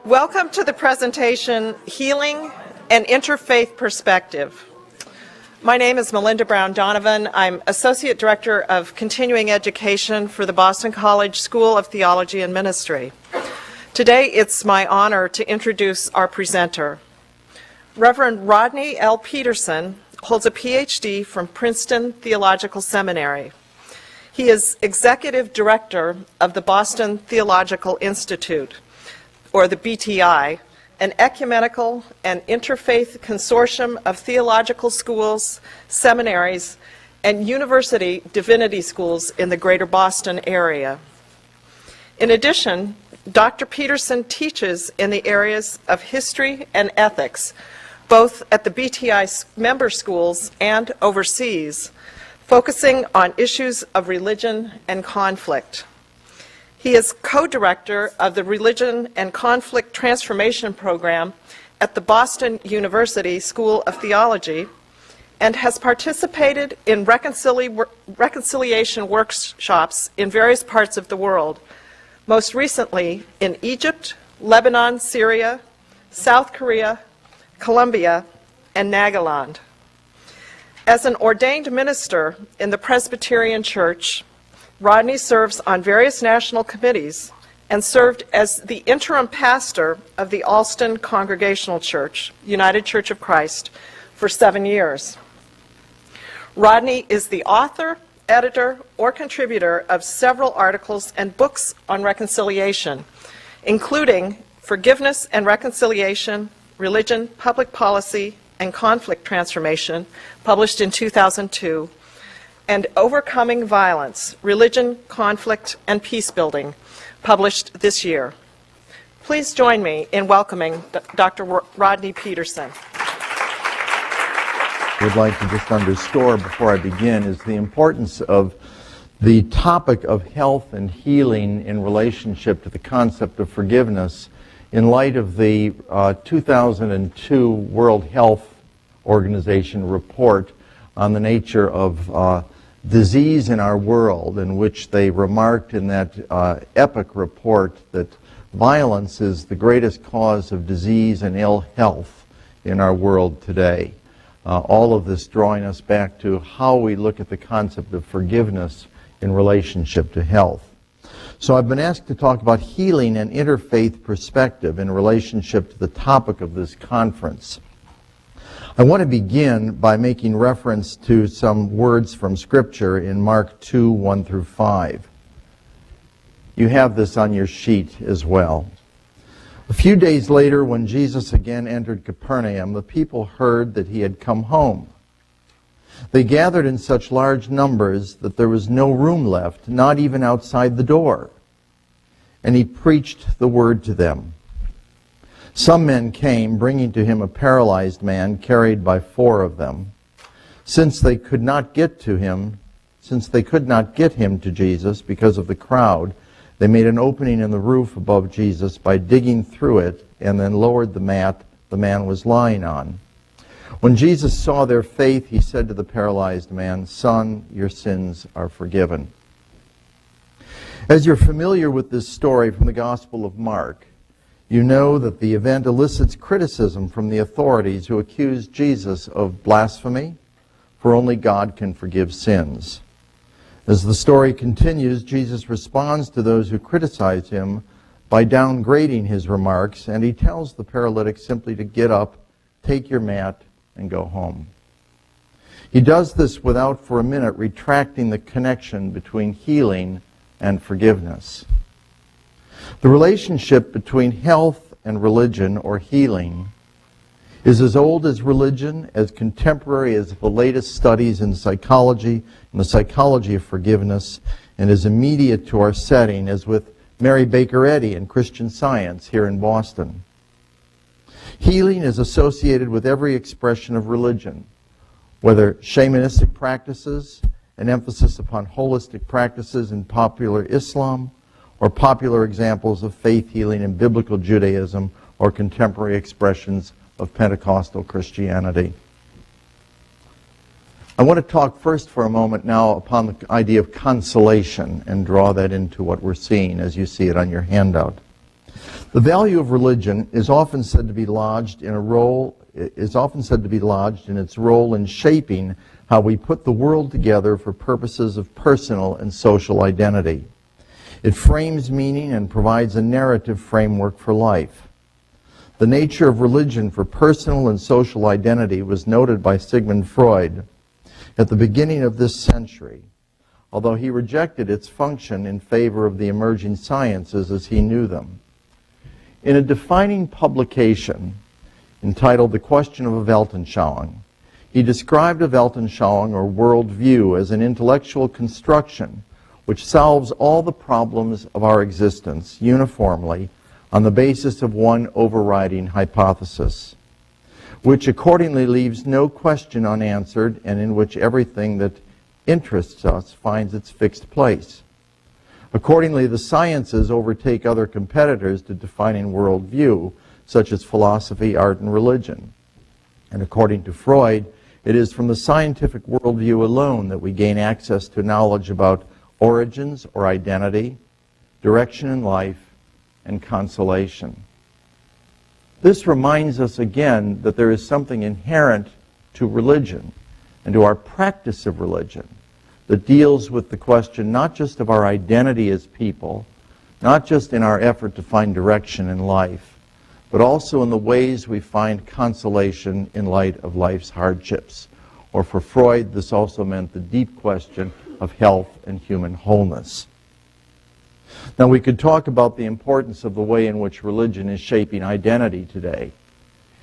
Welcome to the presentation, Healing and Interfaith Perspective. My name is Melinda Brown Donovan. I'm Associate Director of Continuing Education for the Boston College School of Theology and Ministry. Today, it's my honor to introduce our presenter. Reverend Rodney L. Petersen holds a PhD from Princeton Theological Seminary. He is Executive Director of the Boston Theological Institute, or the BTI, an ecumenical and interfaith consortium of theological schools, seminaries, and university divinity schools in the greater Boston area. In addition, Dr. Petersen teaches in the areas of history and ethics, both at the BTI member schools and overseas, focusing on issues of religion and conflict. He is co-director of the Religion and Conflict Transformation Program at the Boston University School of Theology and has participated in reconciliation workshops in various parts of the world, most recently in Egypt, Lebanon, Syria, South Korea, Colombia, and Nagaland. As an ordained minister in the Presbyterian Church, Rodney serves on various national committees and served as the interim pastor of the Alston Congregational Church, United Church of Christ, for 7 years. Rodney is the author, editor, or contributor of several articles and books on reconciliation, including Forgiveness and Reconciliation, Religion, Public Policy, and Conflict Transformation, published in 2002, and Overcoming Violence, Religion, Conflict, and Peace Building, published this year. Please join me in welcoming Dr. Rodney Petersen. I would like to just underscore before I begin is the importance of the topic of health and healing in relationship to the concept of forgiveness in light of the 2002 World Health Organization report on the nature of disease in our world, in which they remarked in that epic report that violence is the greatest cause of disease and ill health in our world today. All of this drawing us back to how we look at the concept of forgiveness in relationship to health. So I've been asked to talk about healing and interfaith perspective in relationship to the topic of this conference. I want to begin by making reference to some words from Scripture in Mark 2, 1 through 5. You have this on your sheet as well. A few days later, when Jesus again entered Capernaum, the people heard that he had come home. They gathered in such large numbers that there was no room left, not even outside the door. And he preached the word to them. Some men came, bringing to him a paralyzed man carried by 4 of them. Since they could not get him to Jesus because of the crowd, they made an opening in the roof above Jesus by digging through it and then lowered the mat the man was lying on. When Jesus saw their faith, he said to the paralyzed man, "Son, your sins are forgiven." As you're familiar with this story from the Gospel of Mark, you know that the event elicits criticism from the authorities who accuse Jesus of blasphemy, for only God can forgive sins. As the story continues, Jesus responds to those who criticize him by downgrading his remarks, and he tells the paralytic simply to get up, take your mat, and go home. He does this without for a minute retracting the connection between healing and forgiveness. The relationship between health and religion, or healing, is as old as religion, as contemporary as the latest studies in psychology and the psychology of forgiveness, and as immediate to our setting as with Mary Baker Eddy and Christian Science here in Boston. Healing is associated with every expression of religion, whether shamanistic practices, an emphasis upon holistic practices in popular Islam, or popular examples of faith healing in biblical Judaism, or contemporary expressions of Pentecostal Christianity. I want to talk first for a moment now upon the idea of consolation and draw that into what we're seeing as you see it on your handout. The value of religion is often said to be lodged in its role in shaping how we put the world together for purposes of personal and social identity. It frames meaning and provides a narrative framework for life. The nature of religion for personal and social identity was noted by Sigmund Freud at the beginning of this century, although he rejected its function in favor of the emerging sciences as he knew them. In a defining publication entitled The Question of a Weltanschauung, he described a Weltanschauung, or worldview, as an intellectual construction which solves all the problems of our existence uniformly on the basis of one overriding hypothesis, which accordingly leaves no question unanswered and in which everything that interests us finds its fixed place. Accordingly, the sciences overtake other competitors to defining worldview, such as philosophy, art, and religion. And according to Freud, it is from the scientific worldview alone that we gain access to knowledge about origins or identity, direction in life, and consolation. This reminds us again that there is something inherent to religion and to our practice of religion that deals with the question not just of our identity as people, not just in our effort to find direction in life, but also in the ways we find consolation in light of life's hardships. Or for Freud, this also meant the deep question of health and human wholeness. Now, we could talk about the importance of the way in which religion is shaping identity today.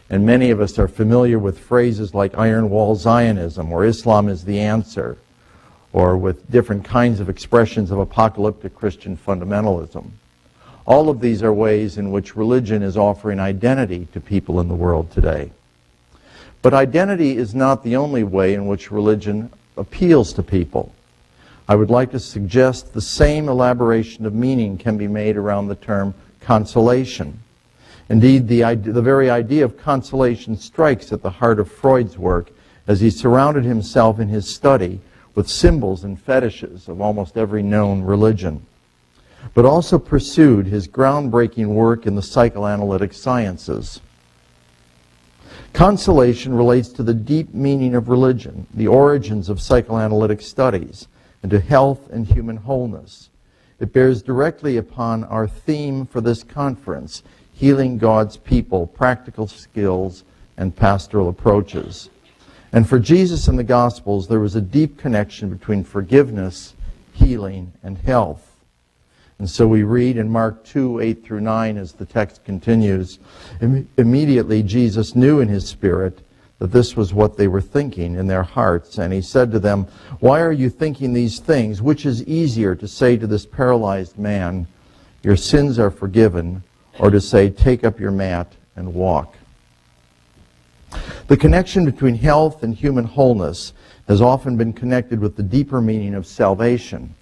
And many of us are familiar with phrases like Iron Wall Zionism, or Islam is the answer, or with different kinds of expressions of apocalyptic Christian fundamentalism. All of these are ways in which religion is offering identity to people in the world today. But identity is not the only way in which religion appeals to people. I would like to suggest the same elaboration of meaning can be made around the term consolation. Indeed, the very idea of consolation strikes at the heart of Freud's work as he surrounded himself in his study with symbols and fetishes of almost every known religion, but also pursued his groundbreaking work in the psychoanalytic sciences. Consolation relates to the deep meaning of religion, the origins of psychoanalytic studies, and to health and human wholeness. It bears directly upon our theme for this conference, healing God's people, practical skills, and pastoral approaches. And for Jesus in the Gospels, there was a deep connection between forgiveness, healing, and health. And so we read in Mark 2, 8 through 9, as the text continues, immediately Jesus knew in his spirit that this was what they were thinking in their hearts. And he said to them, "Why are you thinking these things? Which is easier, to say to this paralyzed man, 'Your sins are forgiven,' or to say, 'Take up your mat and walk'?" The connection between health and human wholeness has often been connected with the deeper meaning of salvation.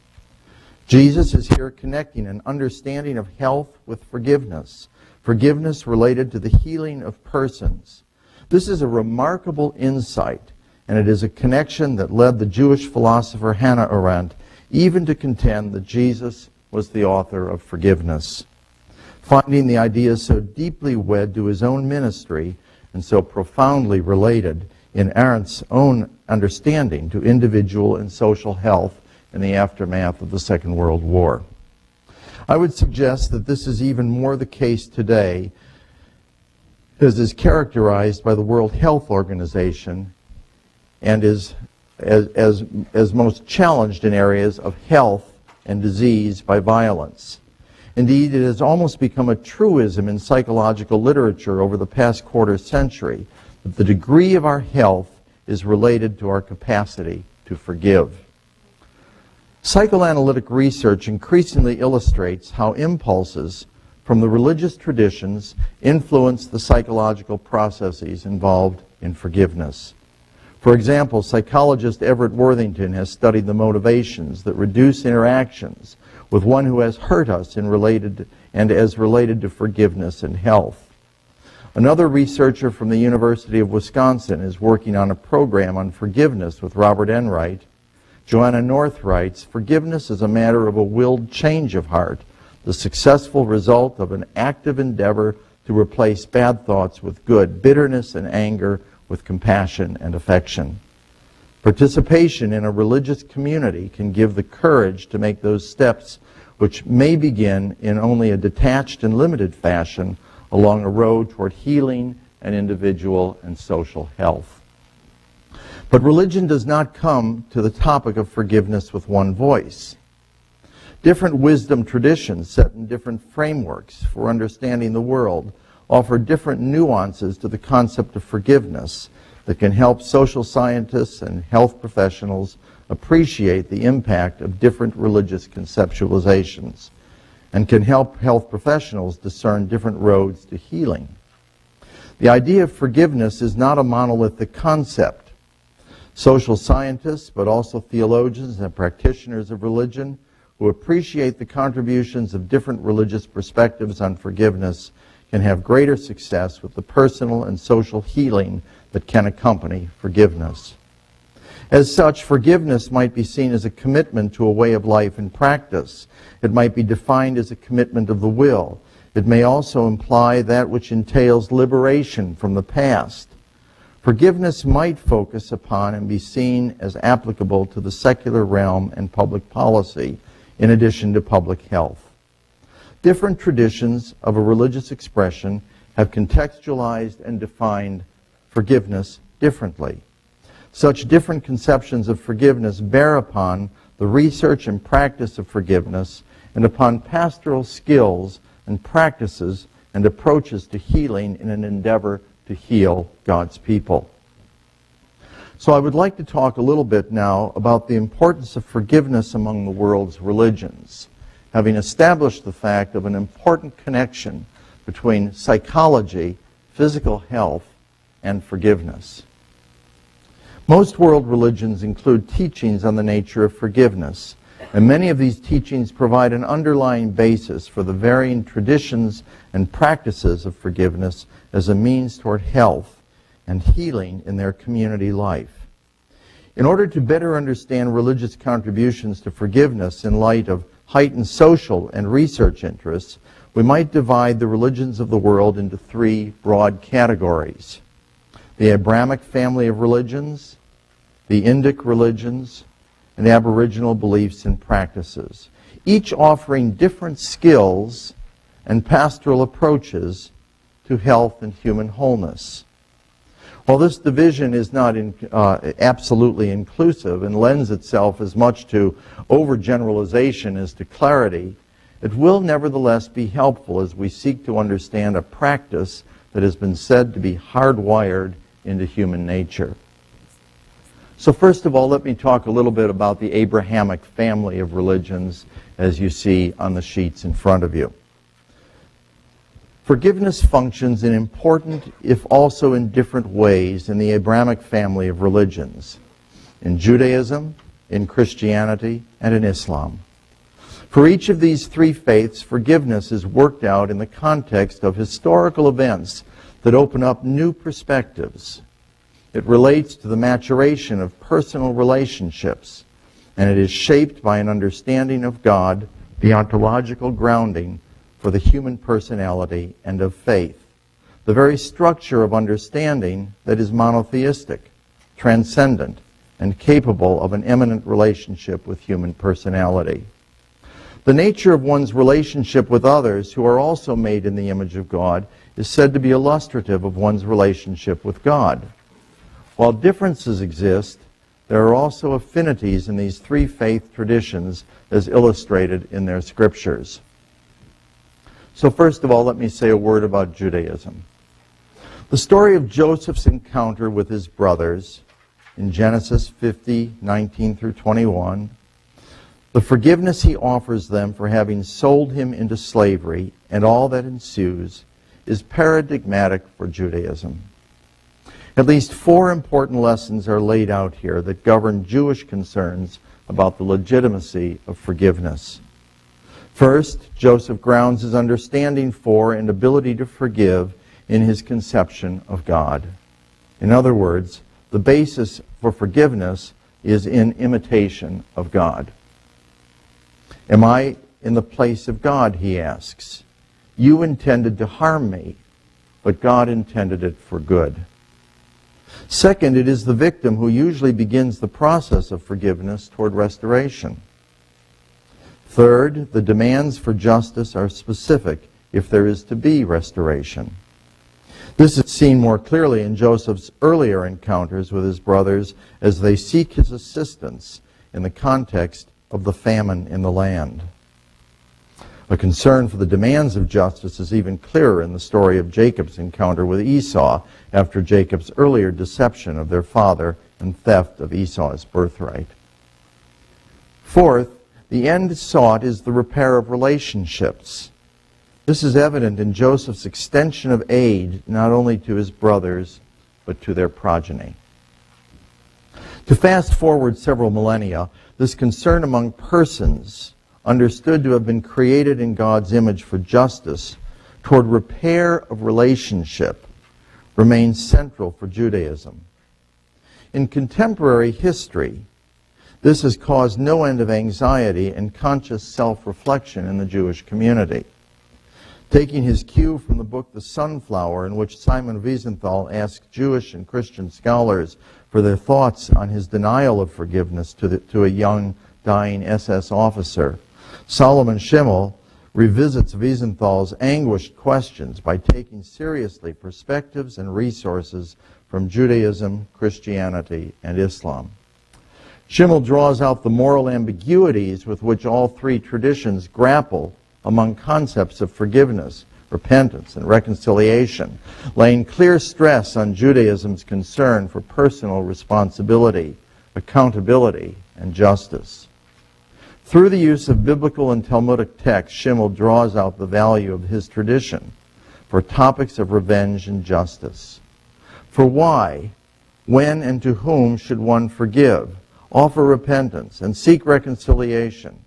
Jesus is here connecting an understanding of health with forgiveness, forgiveness related to the healing of persons. This is a remarkable insight, and it is a connection that led the Jewish philosopher Hannah Arendt even to contend that Jesus was the author of forgiveness. Finding the idea so deeply wed to his own ministry and so profoundly related in Arendt's own understanding to individual and social health in the aftermath of the Second World War. I would suggest that this is even more the case today, as is characterized by the World Health Organization and is as most challenged in areas of health and disease by violence. Indeed, it has almost become a truism in psychological literature over the past quarter century that the degree of our health is related to our capacity to forgive. Psychoanalytic research increasingly illustrates how impulses from the religious traditions influence the psychological processes involved in forgiveness. For example, psychologist Everett Worthington has studied the motivations that reduce interactions with one who has hurt us as related to forgiveness and health. Another researcher from the University of Wisconsin is working on a program on forgiveness with Robert Enright. Joanna North writes, "Forgiveness is a matter of a willed change of heart the successful result of an active endeavor to replace bad thoughts with good, bitterness and anger with compassion and affection. Participation in a religious community can give the courage to make those steps which may begin in only a detached and limited fashion along a road toward healing and individual and social health. But religion does not come to the topic of forgiveness with one voice. Different wisdom traditions set in different frameworks for understanding the world offer different nuances to the concept of forgiveness that can help social scientists and health professionals appreciate the impact of different religious conceptualizations and can help health professionals discern different roads to healing. The idea of forgiveness is not a monolithic concept. Social scientists, but also theologians and practitioners of religion who appreciate the contributions of different religious perspectives on forgiveness can have greater success with the personal and social healing that can accompany forgiveness. As such, forgiveness might be seen as a commitment to a way of life and practice. It might be defined as a commitment of the will. It may also imply that which entails liberation from the past. Forgiveness might focus upon and be seen as applicable to the secular realm and public policy, in addition to public health. Different traditions of a religious expression have contextualized and defined forgiveness differently. Such different conceptions of forgiveness bear upon the research and practice of forgiveness and upon pastoral skills and practices and approaches to healing in an endeavor to heal God's people. So I would like to talk a little bit now about the importance of forgiveness among the world's religions, having established the fact of an important connection between psychology, physical health, and forgiveness. Most world religions include teachings on the nature of forgiveness, and many of these teachings provide an underlying basis for the varying traditions and practices of forgiveness as a means toward health and healing in their community life. In order to better understand religious contributions to forgiveness in light of heightened social and research interests, we might divide the religions of the world into three broad categories: the Abrahamic family of religions, the Indic religions, and Aboriginal beliefs and practices, each offering different skills and pastoral approaches to health and human wholeness. While this division is not absolutely inclusive and lends itself as much to overgeneralization as to clarity, it will nevertheless be helpful as we seek to understand a practice that has been said to be hardwired into human nature. So first of all, let me talk a little bit about the Abrahamic family of religions as you see on the sheets in front of you. Forgiveness functions in important, if also in different ways, in the Abrahamic family of religions, in Judaism, in Christianity, and in Islam. For each of these three faiths, forgiveness is worked out in the context of historical events that open up new perspectives. It relates to the maturation of personal relationships, and it is shaped by an understanding of God, the ontological grounding for the human personality, and of faith, the very structure of understanding that is monotheistic, transcendent, and capable of an eminent relationship with human personality. The nature of one's relationship with others who are also made in the image of God is said to be illustrative of one's relationship with God. While differences exist, there are also affinities in these three faith traditions as illustrated in their scriptures. So first of all, let me say a word about Judaism. The story of Joseph's encounter with his brothers in Genesis 50:19 through 21, the forgiveness he offers them for having sold him into slavery, and all that ensues, is paradigmatic for Judaism. At least four important lessons are laid out here that govern Jewish concerns about the legitimacy of forgiveness. First, Joseph grounds his understanding for and ability to forgive in his conception of God. In other words, the basis for forgiveness is in imitation of God. Am I in the place of God, he asks. You intended to harm me, but God intended it for good. Second, it is the victim who usually begins the process of forgiveness toward restoration. Third, the demands for justice are specific if there is to be restoration. This is seen more clearly in Joseph's earlier encounters with his brothers as they seek his assistance in the context of the famine in the land. A concern for the demands of justice is even clearer in the story of Jacob's encounter with Esau after Jacob's earlier deception of their father and theft of Esau's birthright. Fourth, the end sought is the repair of relationships. This is evident in Joseph's extension of aid not only to his brothers, but to their progeny. To fast forward several millennia, this concern among persons understood to have been created in God's image for justice toward repair of relationship remains central for Judaism. In contemporary history, this has caused no end of anxiety and conscious self-reflection in the Jewish community. Taking his cue from the book The Sunflower, in which Simon Wiesenthal asked Jewish and Christian scholars for their thoughts on his denial of forgiveness to a young, dying SS officer, Solomon Schimmel revisits Wiesenthal's anguished questions by taking seriously perspectives and resources from Judaism, Christianity, and Islam. Schimmel draws out the moral ambiguities with which all three traditions grapple among concepts of forgiveness, repentance, and reconciliation, laying clear stress on Judaism's concern for personal responsibility, accountability, and justice. Through the use of biblical and Talmudic texts, Schimmel draws out the value of his tradition for topics of revenge and justice. For why, when, and to whom should one forgive, offer repentance, and seek reconciliation?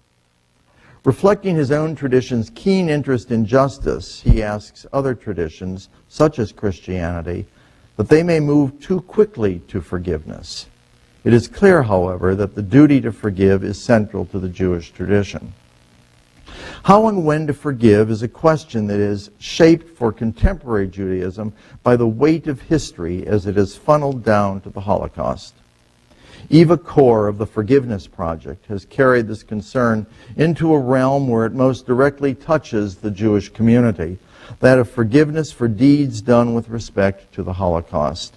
Reflecting his own tradition's keen interest in justice, he asks other traditions, such as Christianity, that they may move too quickly to forgiveness. It is clear, however, that the duty to forgive is central to the Jewish tradition. How and when to forgive is a question that is shaped for contemporary Judaism by the weight of history as it is funneled down to the Holocaust. Eva Kor of the Forgiveness Project has carried this concern into a realm where it most directly touches the Jewish community, that of forgiveness for deeds done with respect to the Holocaust,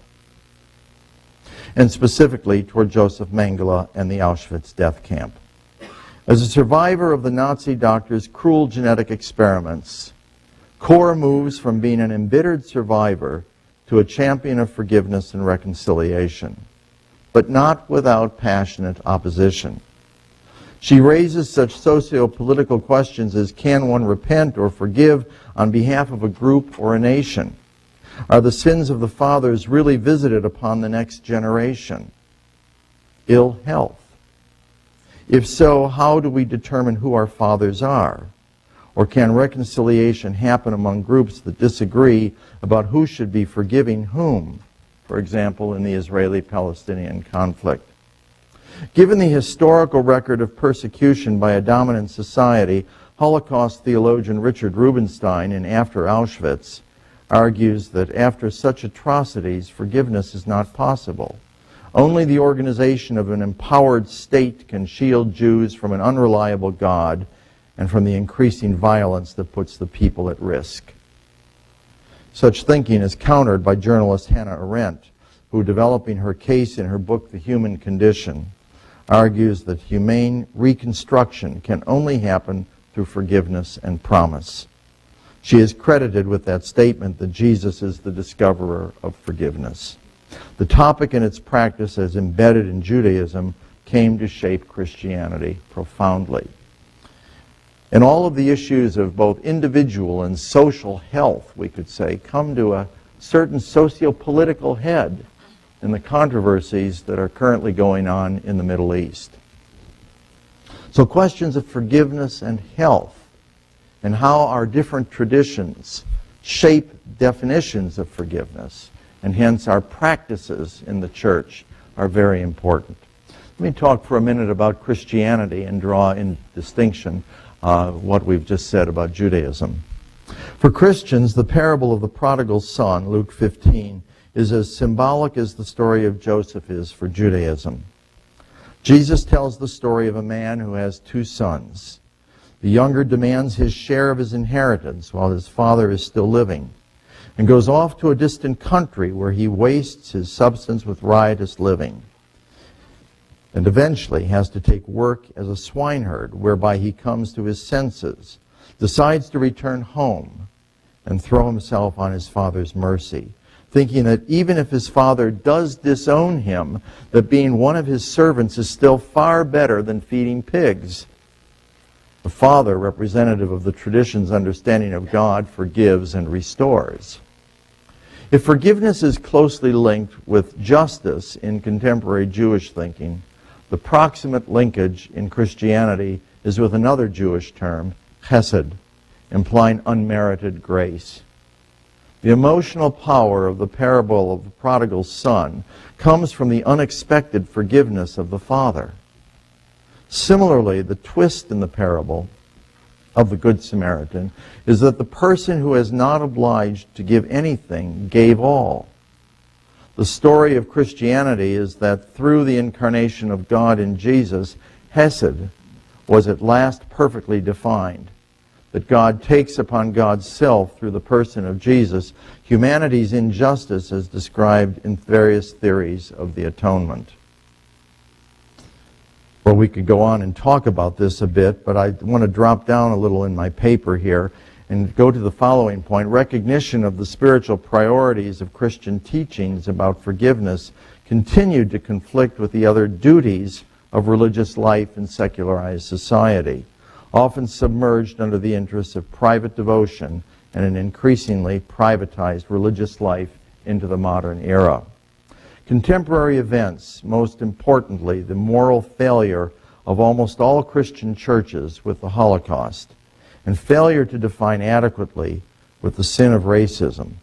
and specifically toward Joseph Mengele and the Auschwitz death camp. As a survivor of the Nazi doctor's cruel genetic experiments, Kor moves from being an embittered survivor to a champion of forgiveness and reconciliation, but not without passionate opposition. She raises such socio-political questions as, can one repent or forgive on behalf of a group or a nation? Are the sins of the fathers really visited upon the next generation? Ill health? If so, how do we determine who our fathers are? Or can reconciliation happen among groups that disagree about who should be forgiving whom? For example, in the Israeli-Palestinian conflict. Given the historical record of persecution by a dominant society, Holocaust theologian Richard Rubinstein, in After Auschwitz, argues that after such atrocities, forgiveness is not possible. Only the organization of an empowered state can shield Jews from an unreliable God and from the increasing violence that puts the people at risk. Such thinking is countered by journalist Hannah Arendt, who, developing her case in her book The Human Condition, argues that humane reconstruction can only happen through forgiveness and promise. She is credited with that statement that Jesus is the discoverer of forgiveness. The topic and its practice as embedded in Judaism came to shape Christianity profoundly. And all of the issues of both individual and social health, we could say, come to a certain socio-political head in the controversies that are currently going on in the Middle East. So questions of forgiveness and health and how our different traditions shape definitions of forgiveness and hence our practices in the church are very important. Let me talk for a minute about Christianity and draw in distinction what we've just said about Judaism. For Christians, the parable of the prodigal son, Luke 15, is as symbolic as the story of Joseph is for Judaism. Jesus tells the story of a man who has two sons. The younger demands his share of his inheritance while his father is still living, and goes off to a distant country where he wastes his substance with riotous living, and eventually has to take work as a swineherd, whereby he comes to his senses, decides to return home, and throw himself on his father's mercy, thinking that even if his father does disown him, that being one of his servants is still far better than feeding pigs. The father, representative of the tradition's understanding of God, forgives and restores. If forgiveness is closely linked with justice in contemporary Jewish thinking, the proximate linkage in Christianity is with another Jewish term, chesed, implying unmerited grace. The emotional power of the parable of the prodigal son comes from the unexpected forgiveness of the father. Similarly, the twist in the parable of the Good Samaritan is that the person who is not obliged to give anything gave all. The story of Christianity is that through the incarnation of God in Jesus, Hesed was at last perfectly defined. That God takes upon God's self through the person of Jesus humanity's injustice as described in various theories of the atonement. Well, we could go on and talk about this a bit, but I want to drop down a little in my paper here and go to the following point. Recognition of the spiritual priorities of Christian teachings about forgiveness continued to conflict with the other duties of religious life in secularized society, often submerged under the interests of private devotion and an increasingly privatized religious life into the modern era. Contemporary events, most importantly, the moral failure of almost all Christian churches with the Holocaust, and failure to define adequately with the sin of racism,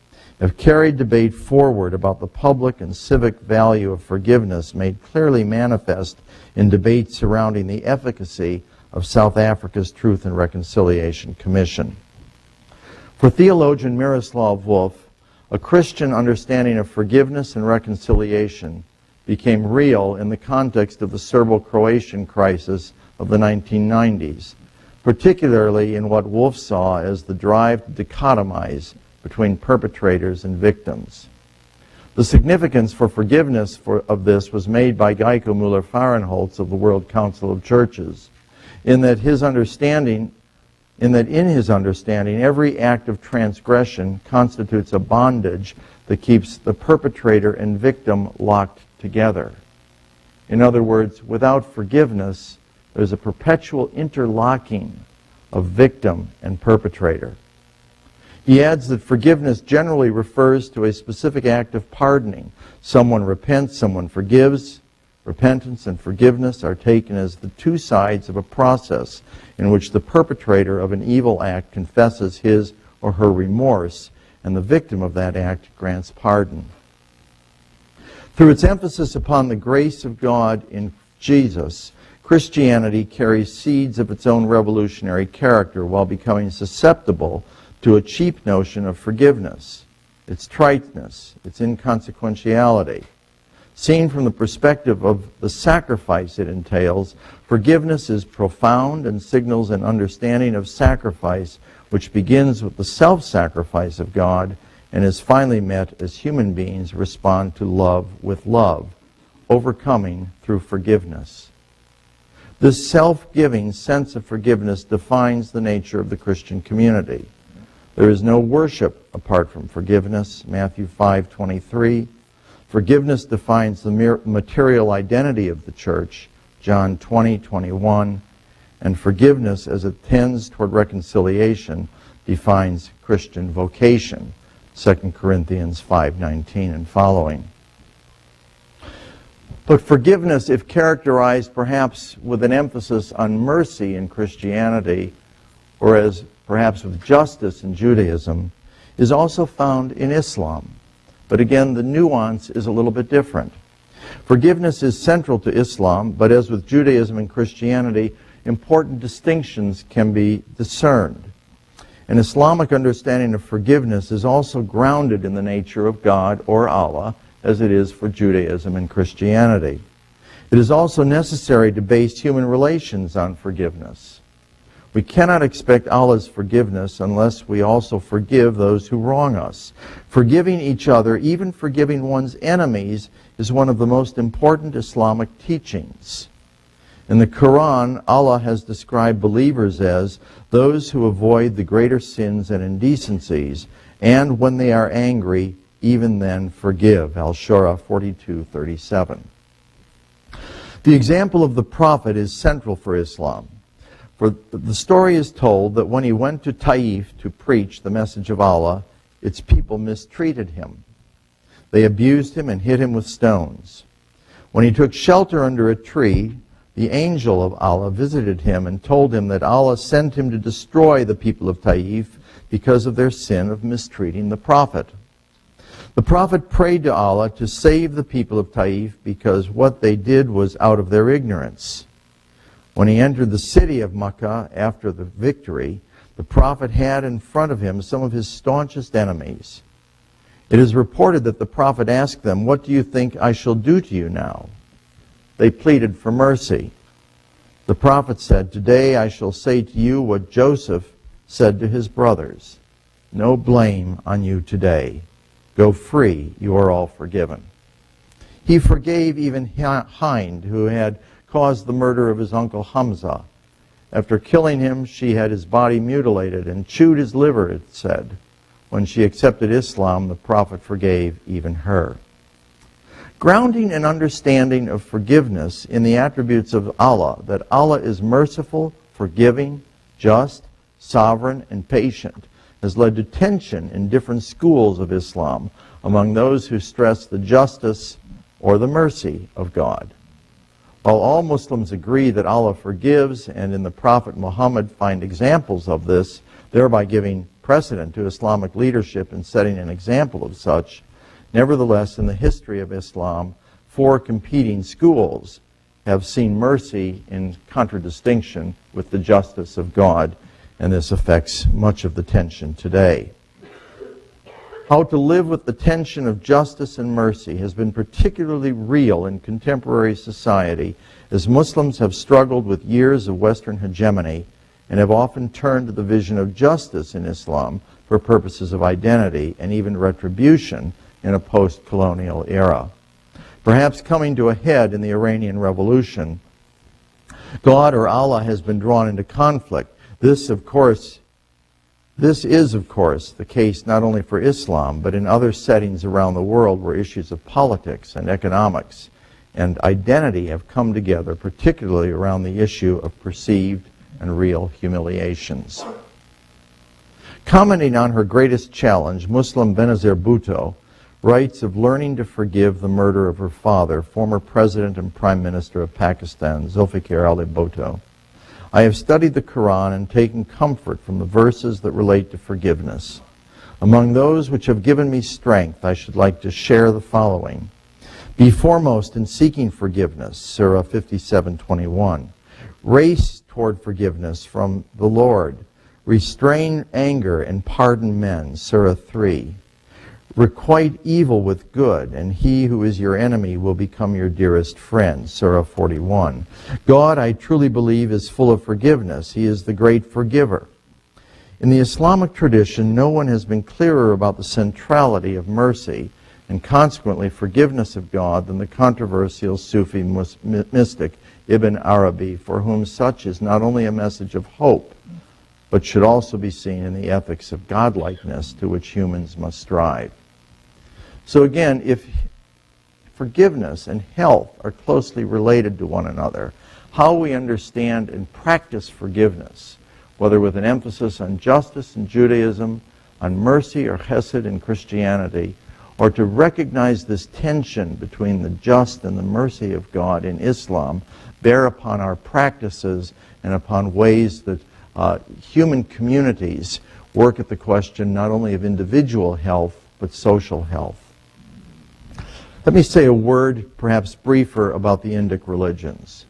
have carried debate forward about the public and civic value of forgiveness made clearly manifest in debates surrounding the efficacy of South Africa's Truth and Reconciliation Commission. For theologian Miroslav Volf, a Christian understanding of forgiveness and reconciliation became real in the context of the Serbo-Croatian crisis of the 1990s, particularly in what Wolf saw as the drive to dichotomize between perpetrators and victims. The significance for forgiveness of this was made by Geico Müller-Fahrenholz of the World Council of Churches, in his understanding, every act of transgression constitutes a bondage that keeps the perpetrator and victim locked together. In other words, without forgiveness, there's a perpetual interlocking of victim and perpetrator. He adds that forgiveness generally refers to a specific act of pardoning. Someone repents, someone forgives. Repentance and forgiveness are taken as the two sides of a process in which the perpetrator of an evil act confesses his or her remorse, and the victim of that act grants pardon. Through its emphasis upon the grace of God in Jesus, Christianity carries seeds of its own revolutionary character while becoming susceptible to a cheap notion of forgiveness, its triteness, its inconsequentiality. Seen from the perspective of the sacrifice it entails, forgiveness is profound and signals an understanding of sacrifice which begins with the self-sacrifice of God and is finally met as human beings respond to love with love, overcoming through forgiveness. This self-giving sense of forgiveness defines the nature of the Christian community. There is no worship apart from forgiveness, Matthew 5:23. Forgiveness defines the material identity of the church, John 20:21. And forgiveness, as it tends toward reconciliation, defines Christian vocation, 2 Corinthians 5:19 and following. But forgiveness, if characterized perhaps with an emphasis on mercy in Christianity, or as perhaps with justice in Judaism, is also found in Islam. But again, the nuance is a little bit different. Forgiveness is central to Islam, but as with Judaism and Christianity, important distinctions can be discerned. An Islamic understanding of forgiveness is also grounded in the nature of God or Allah, as it is for Judaism and Christianity. It is also necessary to base human relations on forgiveness. We cannot expect Allah's forgiveness unless we also forgive those who wrong us. Forgiving each other, even forgiving one's enemies, is one of the most important Islamic teachings. In the Quran, Allah has described believers as those who avoid the greater sins and indecencies, and when they are angry, even then forgive. Al-Shura 42:37. The example of the Prophet is central for Islam. For the story is told that when he went to Taif to preach the message of Allah, its people mistreated him. They abused him and hit him with stones. When he took shelter under a tree, the angel of Allah visited him and told him that Allah sent him to destroy the people of Taif because of their sin of mistreating the Prophet. The Prophet prayed to Allah to save the people of Taif because what they did was out of their ignorance. When he entered the city of Makkah after the victory, the Prophet had in front of him some of his staunchest enemies. It is reported that the Prophet asked them, "What do you think I shall do to you now?" They pleaded for mercy. The Prophet said, "Today I shall say to you what Joseph said to his brothers. No blame on you today. Go free, you are all forgiven." He forgave even Hind, who had caused the murder of his uncle Hamza. After killing him, she had his body mutilated and chewed his liver, it said. When she accepted Islam, the Prophet forgave even her. Grounding an understanding of forgiveness in the attributes of Allah, that Allah is merciful, forgiving, just, sovereign, and patient, has led to tension in different schools of Islam among those who stress the justice or the mercy of God. While all Muslims agree that Allah forgives, and in the Prophet Muhammad find examples of this, thereby giving precedent to Islamic leadership and setting an example of such, nevertheless, in the history of Islam, 4 competing schools have seen mercy in contradistinction with the justice of God, and this affects much of the tension today. How to live with the tension of justice and mercy has been particularly real in contemporary society, as Muslims have struggled with years of Western hegemony and have often turned to the vision of justice in Islam for purposes of identity and even retribution in a post-colonial era. Perhaps coming to a head in the Iranian Revolution, God or Allah has been drawn into conflict. This is, of course, the case not only for Islam, but in other settings around the world where issues of politics and economics and identity have come together, particularly around the issue of perceived and real humiliations. Commenting on her greatest challenge, Muslim Benazir Bhutto writes of learning to forgive the murder of her father, former President and Prime Minister of Pakistan, Zulfikar Ali Bhutto. I have studied the Quran and taken comfort from the verses that relate to forgiveness. Among those which have given me strength, I should like to share the following. Be foremost in seeking forgiveness, Surah 57:21. Race toward forgiveness from the Lord. Restrain anger and pardon men, Surah 3. Requite evil with good, and he who is your enemy will become your dearest friend, Surah 41. God, I truly believe, is full of forgiveness. He is the great forgiver. In the Islamic tradition, no one has been clearer about the centrality of mercy and consequently forgiveness of God than the controversial Sufi mystic Ibn Arabi, for whom such is not only a message of hope, but should also be seen in the ethics of godlikeness to which humans must strive. So again, if forgiveness and health are closely related to one another, how we understand and practice forgiveness, whether with an emphasis on justice in Judaism, on mercy or chesed in Christianity, or to recognize this tension between the just and the mercy of God in Islam, bear upon our practices and upon ways that human communities work at the question not only of individual health, but social health. Let me say a word, perhaps briefer, about the Indic religions.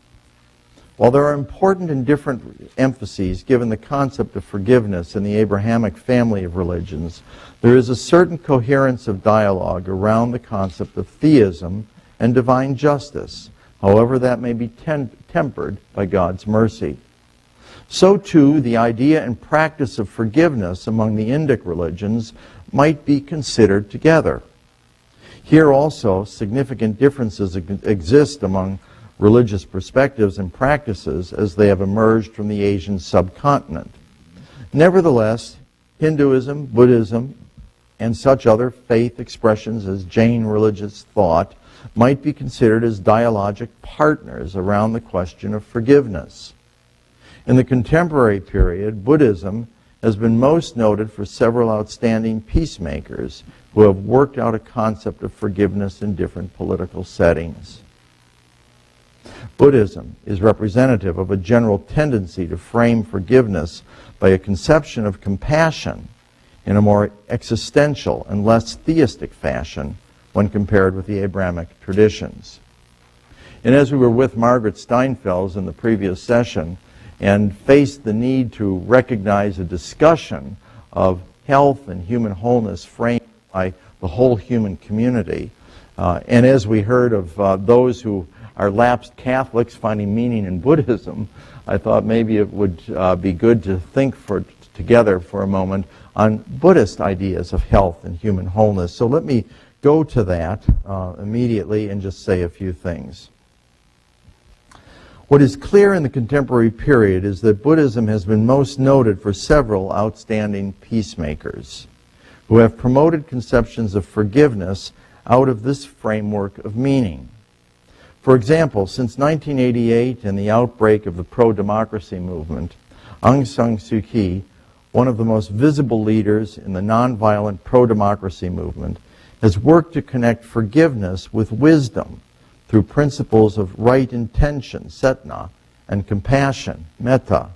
While there are important and different emphases given the concept of forgiveness in the Abrahamic family of religions, there is a certain coherence of dialogue around the concept of theism and divine justice, however that may be tempered by God's mercy. So too, the idea and practice of forgiveness among the Indic religions might be considered together. Here also, significant differences exist among religious perspectives and practices as they have emerged from the Asian subcontinent. Nevertheless, Hinduism, Buddhism, and such other faith expressions as Jain religious thought might be considered as dialogic partners around the question of forgiveness. In the contemporary period, Buddhism has been most noted for several outstanding peacemakers who have worked out a concept of forgiveness in different political settings. Buddhism is representative of a general tendency to frame forgiveness by a conception of compassion in a more existential and less theistic fashion when compared with the Abrahamic traditions. And as we were with Margaret Steinfels in the previous session and faced the need to recognize a discussion of health and human wholeness framed by the whole human community, and as we heard of those who are lapsed Catholics finding meaning in Buddhism, I thought maybe it would be good to think together for a moment on Buddhist ideas of health and human wholeness. So let me go to that immediately and just say a few things. What is clear in the contemporary period is that Buddhism has been most noted for several outstanding peacemakers who have promoted conceptions of forgiveness out of this framework of meaning. For example, since 1988 and the outbreak of the pro-democracy movement, Aung San Suu Kyi, one of the most visible leaders in the nonviolent pro-democracy movement, has worked to connect forgiveness with wisdom through principles of right intention, setna, and compassion, metta.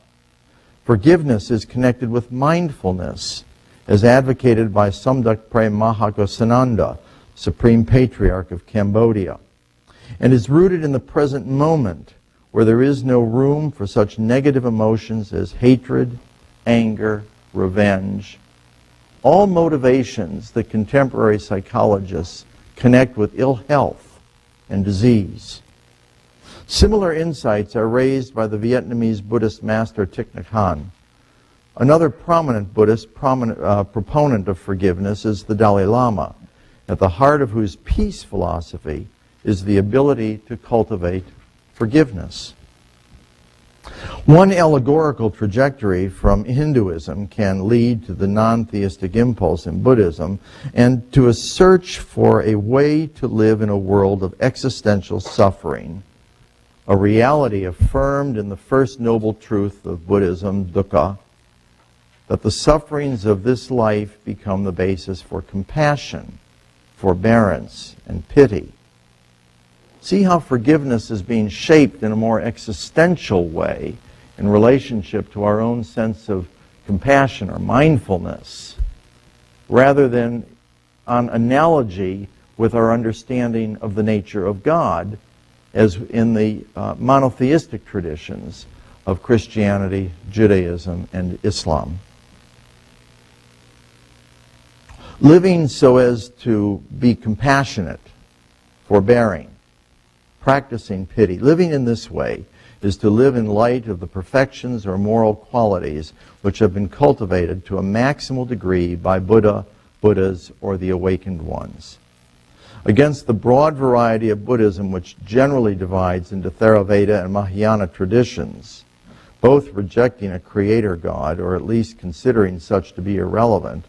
Forgiveness is connected with mindfulness, as advocated by Samdak Pre Mahagosananda, Supreme Patriarch of Cambodia, and is rooted in the present moment, where there is no room for such negative emotions as hatred, anger, revenge, all motivations that contemporary psychologists connect with ill health and disease. Similar insights are raised by the Vietnamese Buddhist master Thich Nhat Hanh. Another prominent Buddhist proponent of forgiveness is the Dalai Lama, at the heart of whose peace philosophy is the ability to cultivate forgiveness. One allegorical trajectory from Hinduism can lead to the non-theistic impulse in Buddhism and to a search for a way to live in a world of existential suffering, a reality affirmed in the first noble truth of Buddhism, dukkha, that the sufferings of this life become the basis for compassion, forbearance, and pity. See how forgiveness is being shaped in a more existential way in relationship to our own sense of compassion or mindfulness, rather than on analogy with our understanding of the nature of God, as in the monotheistic traditions of Christianity, Judaism, and Islam. Living so as to be compassionate, forbearing, practicing pity. Living in this way is to live in light of the perfections or moral qualities which have been cultivated to a maximal degree by Buddha, Buddhas, or the awakened ones. Against the broad variety of Buddhism which generally divides into Theravada and Mahayana traditions, both rejecting a creator God, or at least considering such to be irrelevant,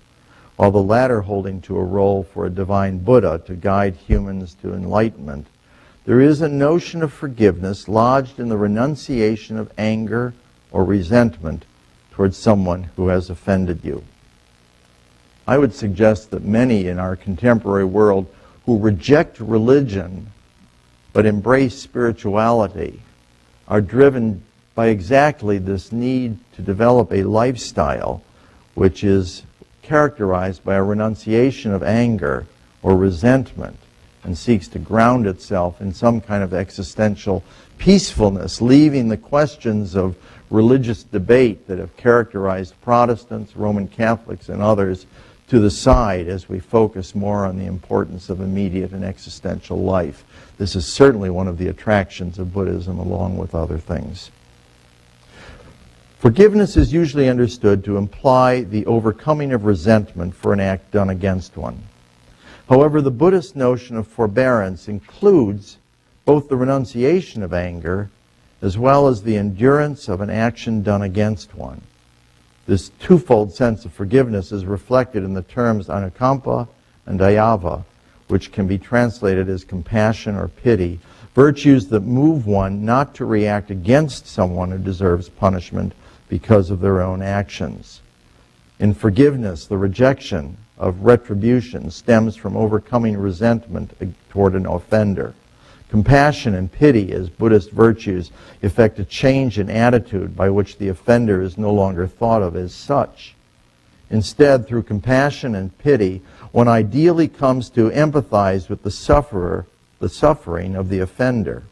while the latter holding to a role for a divine Buddha to guide humans to enlightenment, there is a notion of forgiveness lodged in the renunciation of anger or resentment towards someone who has offended you. I would suggest that many in our contemporary world who reject religion but embrace spirituality are driven by exactly this need to develop a lifestyle which is characterized by a renunciation of anger or resentment and seeks to ground itself in some kind of existential peacefulness, leaving the questions of religious debate that have characterized Protestants, Roman Catholics, and others to the side as we focus more on the importance of immediate and existential life. This is certainly one of the attractions of Buddhism, along with other things. Forgiveness is usually understood to imply the overcoming of resentment for an act done against one. However, the Buddhist notion of forbearance includes both the renunciation of anger as well as the endurance of an action done against one. This twofold sense of forgiveness is reflected in the terms anukampa and dayava, which can be translated as compassion or pity, virtues that move one not to react against someone who deserves punishment because of their own actions. In forgiveness, the rejection of retribution stems from overcoming resentment toward an offender. Compassion and pity as Buddhist virtues effect a change in attitude by which the offender is no longer thought of as such. Instead, through compassion and pity, one ideally comes to empathize with the sufferer, the suffering of the offender.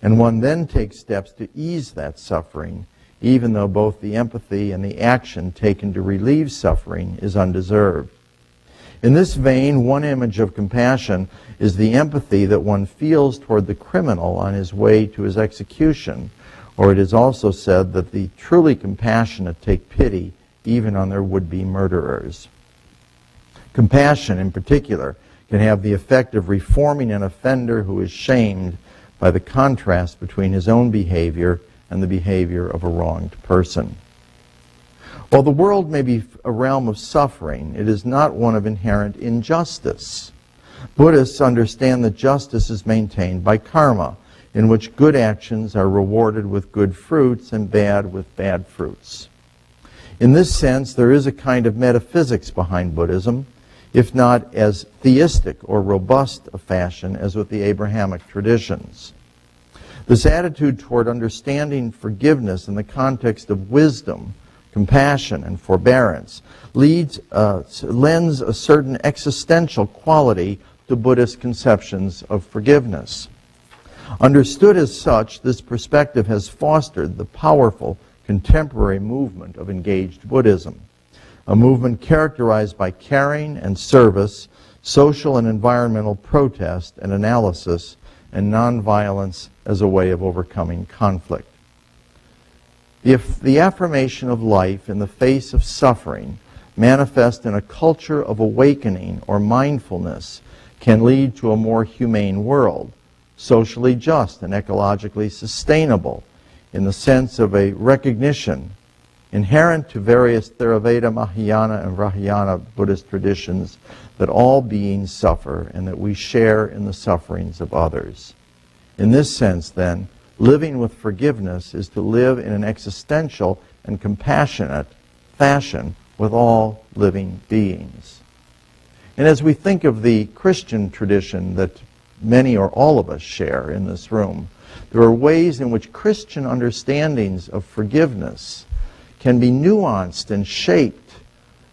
And one then takes steps to ease that suffering, even though both the empathy and the action taken to relieve suffering is undeserved. In this vein, one image of compassion is the empathy that one feels toward the criminal on his way to his execution, or it is also said that the truly compassionate take pity even on their would-be murderers. Compassion, in particular, can have the effect of reforming an offender who is shamed by the contrast between his own behavior and the behavior of a wronged person. While the world may be a realm of suffering, it is not one of inherent injustice. Buddhists understand that justice is maintained by karma, in which good actions are rewarded with good fruits and bad with bad fruits. In this sense, there is a kind of metaphysics behind Buddhism, if not as theistic or robust a fashion as with the Abrahamic traditions. This attitude toward understanding forgiveness in the context of wisdom, compassion, and forbearance lends a certain existential quality to Buddhist conceptions of forgiveness. Understood as such, this perspective has fostered the powerful contemporary movement of engaged Buddhism, a movement characterized by caring and service, social and environmental protest and analysis, and nonviolence as a way of overcoming conflict. If the affirmation of life in the face of suffering manifest in a culture of awakening or mindfulness can lead to a more humane world, socially just and ecologically sustainable in the sense of a recognition inherent to various Theravada, Mahayana, and Vajrayana Buddhist traditions that all beings suffer and that we share in the sufferings of others. In this sense, then, living with forgiveness is to live in an existential and compassionate fashion with all living beings. And as we think of the Christian tradition that many or all of us share in this room, there are ways in which Christian understandings of forgiveness can be nuanced and shaped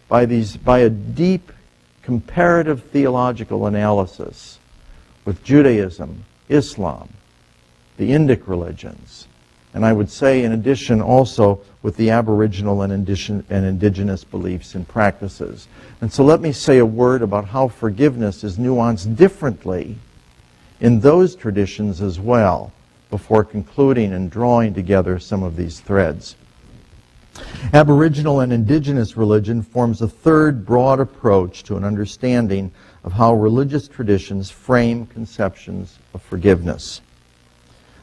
by a deep comparative theological analysis with Judaism, Islam, the Indic religions, and I would say in addition also with the Aboriginal and indigenous beliefs and practices. And so let me say a word about how forgiveness is nuanced differently in those traditions as well, before concluding and drawing together some of these threads. Aboriginal and indigenous religion forms a third broad approach to an understanding of how religious traditions frame conceptions of forgiveness.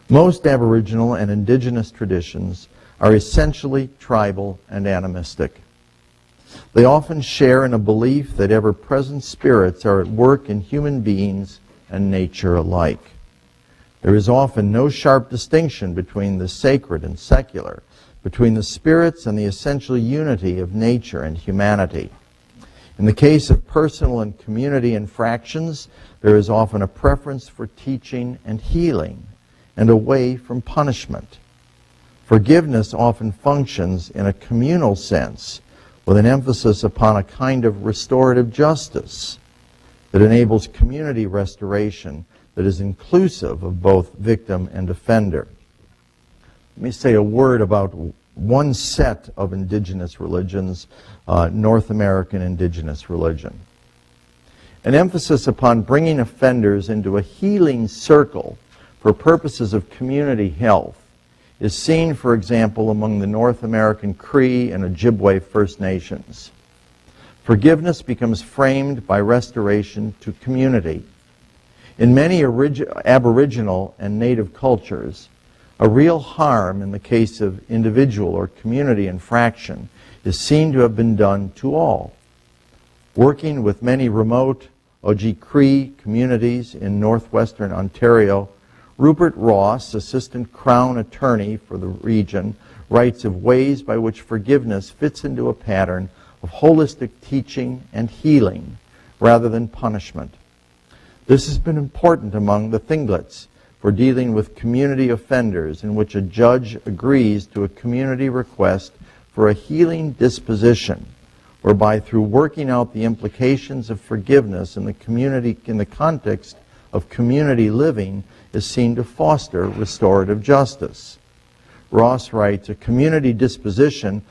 Most Aboriginal and indigenous traditions are essentially tribal and animistic. They often share in a belief that ever-present spirits are at work in human beings and nature alike. There is often no sharp distinction between the sacred and secular, between the spirits and the essential unity of nature and humanity. In the case of personal and community infractions, there is often a preference for teaching and healing, and away from punishment. Forgiveness often functions in a communal sense, with an emphasis upon a kind of restorative justice that enables community restoration that is inclusive of both victim and offender. Let me say a word about one set of indigenous religions, North American indigenous religion. An emphasis upon bringing offenders into a healing circle for purposes of community health is seen, for example, among the North American Cree and Ojibwe First Nations. Forgiveness becomes framed by restoration to community. In many Aboriginal and Native cultures, a real harm in the case of individual or community infraction is seen to have been done to all. Working with many remote Oji-Cree communities in northwestern Ontario, Rupert Ross, Assistant Crown Attorney for the region, writes of ways by which forgiveness fits into a pattern of holistic teaching and healing rather than punishment. This has been important among the Thinglets for dealing with community offenders, in which a judge agrees to a community request for a healing disposition, whereby through working out the implications of forgiveness in the community, in the context of community living, is seen to foster restorative justice. Ross writes, a community disposition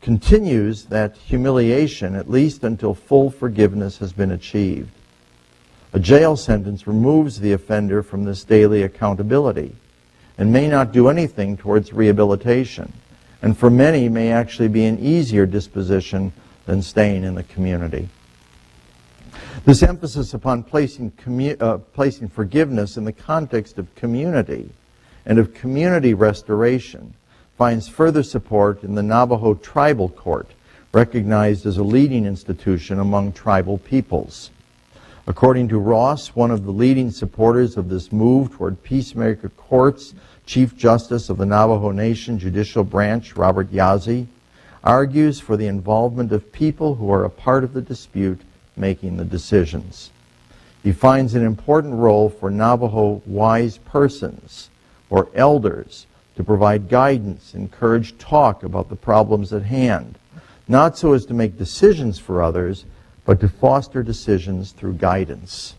continues that humiliation at least until full forgiveness has been achieved. A jail sentence removes the offender from this daily accountability and may not do anything towards rehabilitation, and for many may actually be an easier disposition than staying in the community. This emphasis upon placing forgiveness in the context of community and of community restoration finds further support in the Navajo Tribal Court, recognized as a leading institution among tribal peoples. According to Ross, one of the leading supporters of this move toward peacemaker courts, Chief Justice of the Navajo Nation Judicial Branch, Robert Yazzie, argues for the involvement of people who are a part of the dispute making the decisions. He finds an important role for Navajo wise persons or elders to provide guidance, encourage talk about the problems at hand, not so as to make decisions for others, but to foster decisions through guidance.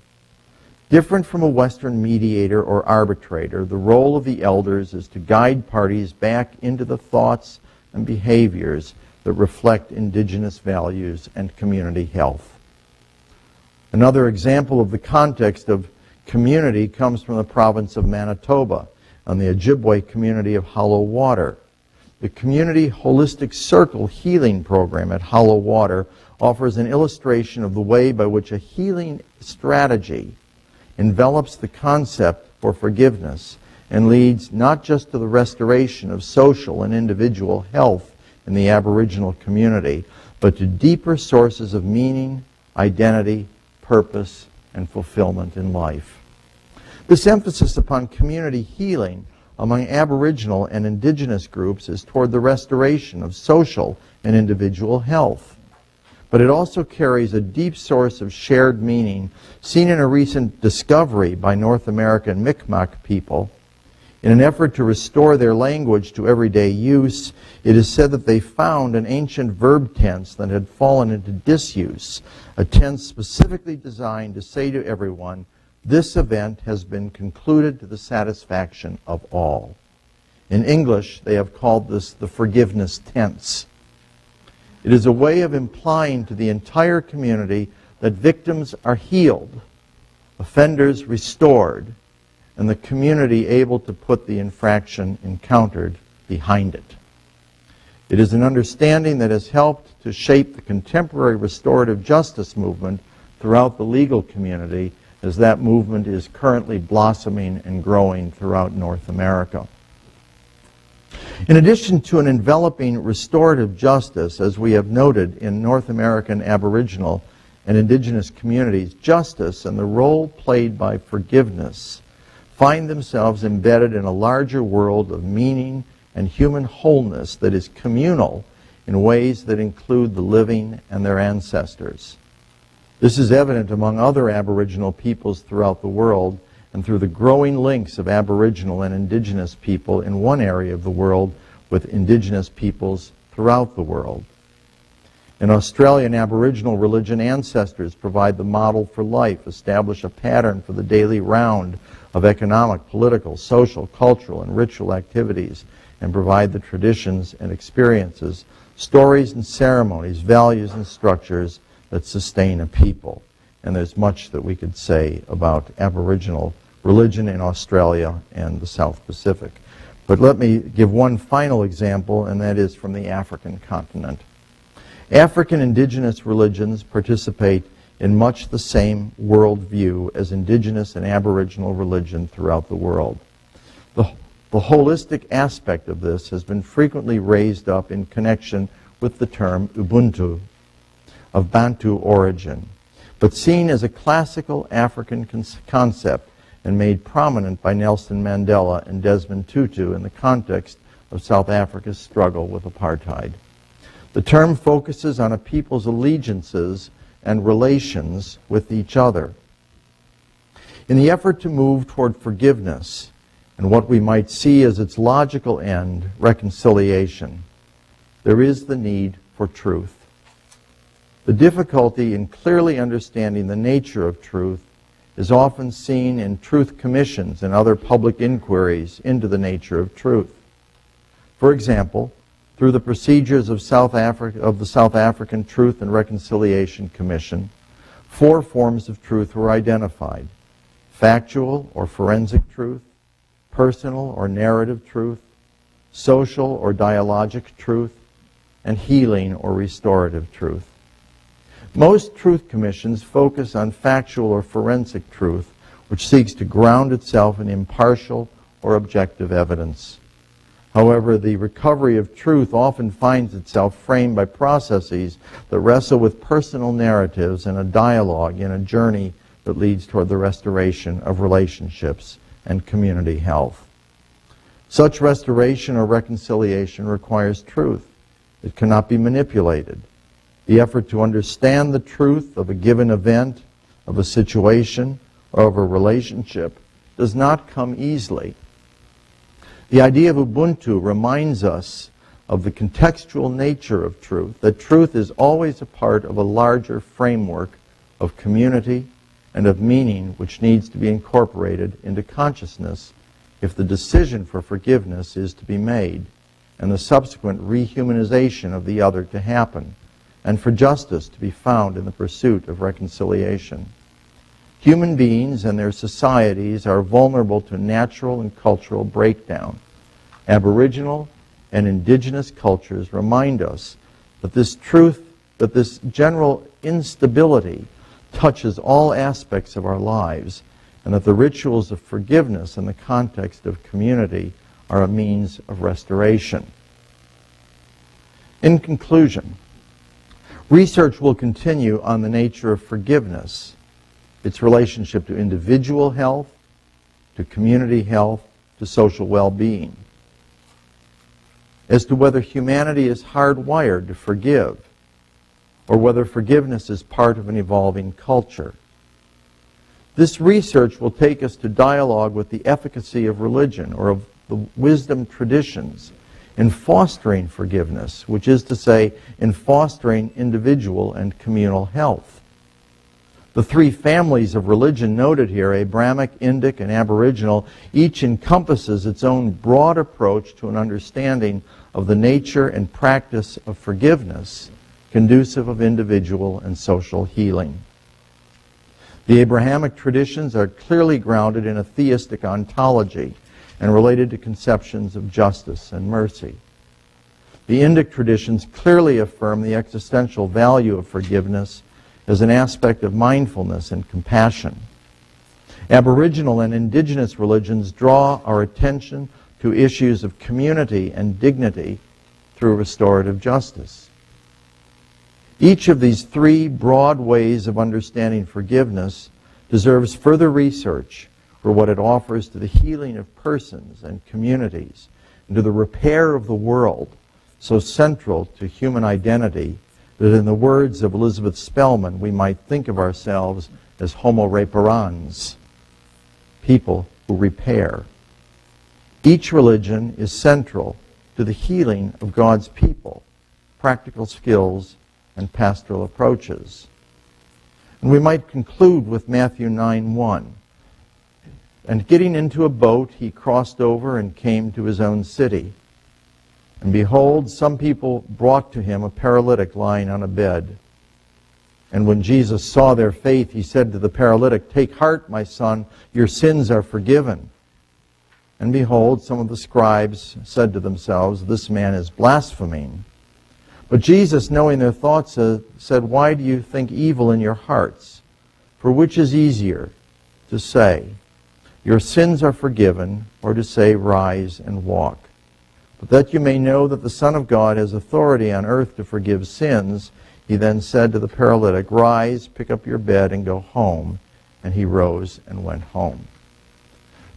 Different from a Western mediator or arbitrator, the role of the elders is to guide parties back into the thoughts and behaviors that reflect indigenous values and community health. Another example of the context of community comes from the province of Manitoba and the Ojibwe community of Hollow Water. The Community Holistic Circle Healing Program at Hollow Water offers an illustration of the way by which a healing strategy envelops the concept for forgiveness and leads not just to the restoration of social and individual health in the Aboriginal community, but to deeper sources of meaning, identity, purpose, and fulfillment in life. This emphasis upon community healing among Aboriginal and Indigenous groups is toward the restoration of social and individual health. But it also carries a deep source of shared meaning seen in a recent discovery by North American Mi'kmaq people. In an effort to restore their language to everyday use, it is said that they found an ancient verb tense that had fallen into disuse, a tense specifically designed to say to everyone, "This event has been concluded to the satisfaction of all." In English, they have called this the forgiveness tense. It is a way of implying to the entire community that victims are healed, offenders restored, and the community able to put the infraction encountered behind it. It is an understanding that has helped to shape the contemporary restorative justice movement throughout the legal community, as that movement is currently blossoming and growing throughout North America. In addition to an enveloping restorative justice, as we have noted in North American Aboriginal and Indigenous communities, justice and the role played by forgiveness find themselves embedded in a larger world of meaning and human wholeness that is communal in ways that include the living and their ancestors. This is evident among other Aboriginal peoples throughout the world and through the growing links of Aboriginal and Indigenous people in one area of the world with Indigenous peoples throughout the world. In Australia, Aboriginal religion, ancestors provide the model for life, establish a pattern for the daily round of economic, political, social, cultural, and ritual activities, and provide the traditions and experiences, stories and ceremonies, values and structures that sustain a people. And there's much that we could say about Aboriginal religion in Australia and the South Pacific. But let me give one final example, and that is from the African continent. African indigenous religions participate in much the same worldview as indigenous and Aboriginal religion throughout the world. The holistic aspect of this has been frequently raised up in connection with the term Ubuntu, of Bantu origin, but seen as a classical African concept and made prominent by Nelson Mandela and Desmond Tutu in the context of South Africa's struggle with apartheid. The term focuses on a people's allegiances and relations with each other. In the effort to move toward forgiveness and what we might see as its logical end, reconciliation, there is the need for truth. The difficulty in clearly understanding the nature of truth is often seen in truth commissions and other public inquiries into the nature of truth. For example, through the procedures of the South African Truth and Reconciliation Commission, 4 forms of truth were identified: factual or forensic truth, personal or narrative truth, social or dialogic truth, and healing or restorative truth. Most truth commissions focus on factual or forensic truth, which seeks to ground itself in impartial or objective evidence. However, the recovery of truth often finds itself framed by processes that wrestle with personal narratives and a dialogue in a journey that leads toward the restoration of relationships and community health. Such restoration or reconciliation requires truth. It cannot be manipulated. The effort to understand the truth of a given event, of a situation, or of a relationship does not come easily. The idea of Ubuntu reminds us of the contextual nature of truth, that truth is always a part of a larger framework of community and of meaning which needs to be incorporated into consciousness if the decision for forgiveness is to be made and the subsequent rehumanization of the other to happen, and for justice to be found in the pursuit of reconciliation. Human beings and their societies are vulnerable to natural and cultural breakdown. Aboriginal and indigenous cultures remind us that this general instability touches all aspects of our lives, and that the rituals of forgiveness in the context of community are a means of restoration. In conclusion, research will continue on the nature of forgiveness, its relationship to individual health, to community health, to social well-being, as to whether humanity is hardwired to forgive, or whether forgiveness is part of an evolving culture. This research will take us to dialogue with the efficacy of religion, or of the wisdom traditions, in fostering forgiveness, which is to say, in fostering individual and communal health. The 3 families of religion noted here, Abrahamic, Indic, and Aboriginal, each encompasses its own broad approach to an understanding of the nature and practice of forgiveness, conducive of individual and social healing. The Abrahamic traditions are clearly grounded in a theistic ontology and related to conceptions of justice and mercy. The Indic traditions clearly affirm the existential value of forgiveness as an aspect of mindfulness and compassion. Aboriginal and indigenous religions draw our attention to issues of community and dignity through restorative justice. Each of these 3 broad ways of understanding forgiveness deserves further research for what it offers to the healing of persons and communities, and to the repair of the world, so central to human identity that, in the words of Elizabeth Spellman, we might think of ourselves as homo reparans, people who repair. Each religion is central to the healing of God's people, practical skills, and pastoral approaches. And we might conclude with Matthew 9:1. And getting into a boat, he crossed over and came to his own city. And behold, some people brought to him a paralytic lying on a bed. And when Jesus saw their faith, he said to the paralytic, "Take heart, my son, your sins are forgiven." And behold, some of the scribes said to themselves, "This man is blaspheming." But Jesus, knowing their thoughts, said, "Why do you think evil in your hearts? For which is easier, to say, 'Your sins are forgiven,' or to say, 'Rise and walk'? But that you may know that the Son of God has authority on earth to forgive sins," he then said to the paralytic, "Rise, pick up your bed, and go home." And he rose and went home.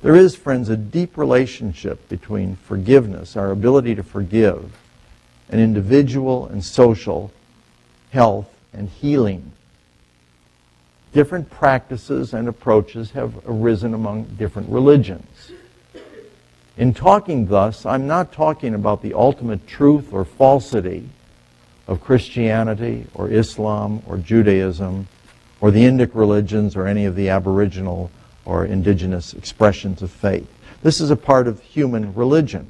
There is, friends, a deep relationship between forgiveness, our ability to forgive, and individual and social health and healing. Different practices and approaches have arisen among different religions. In talking thus, I'm not talking about the ultimate truth or falsity of Christianity or Islam or Judaism or the Indic religions or any of the Aboriginal or indigenous expressions of faith. This is a part of human religion.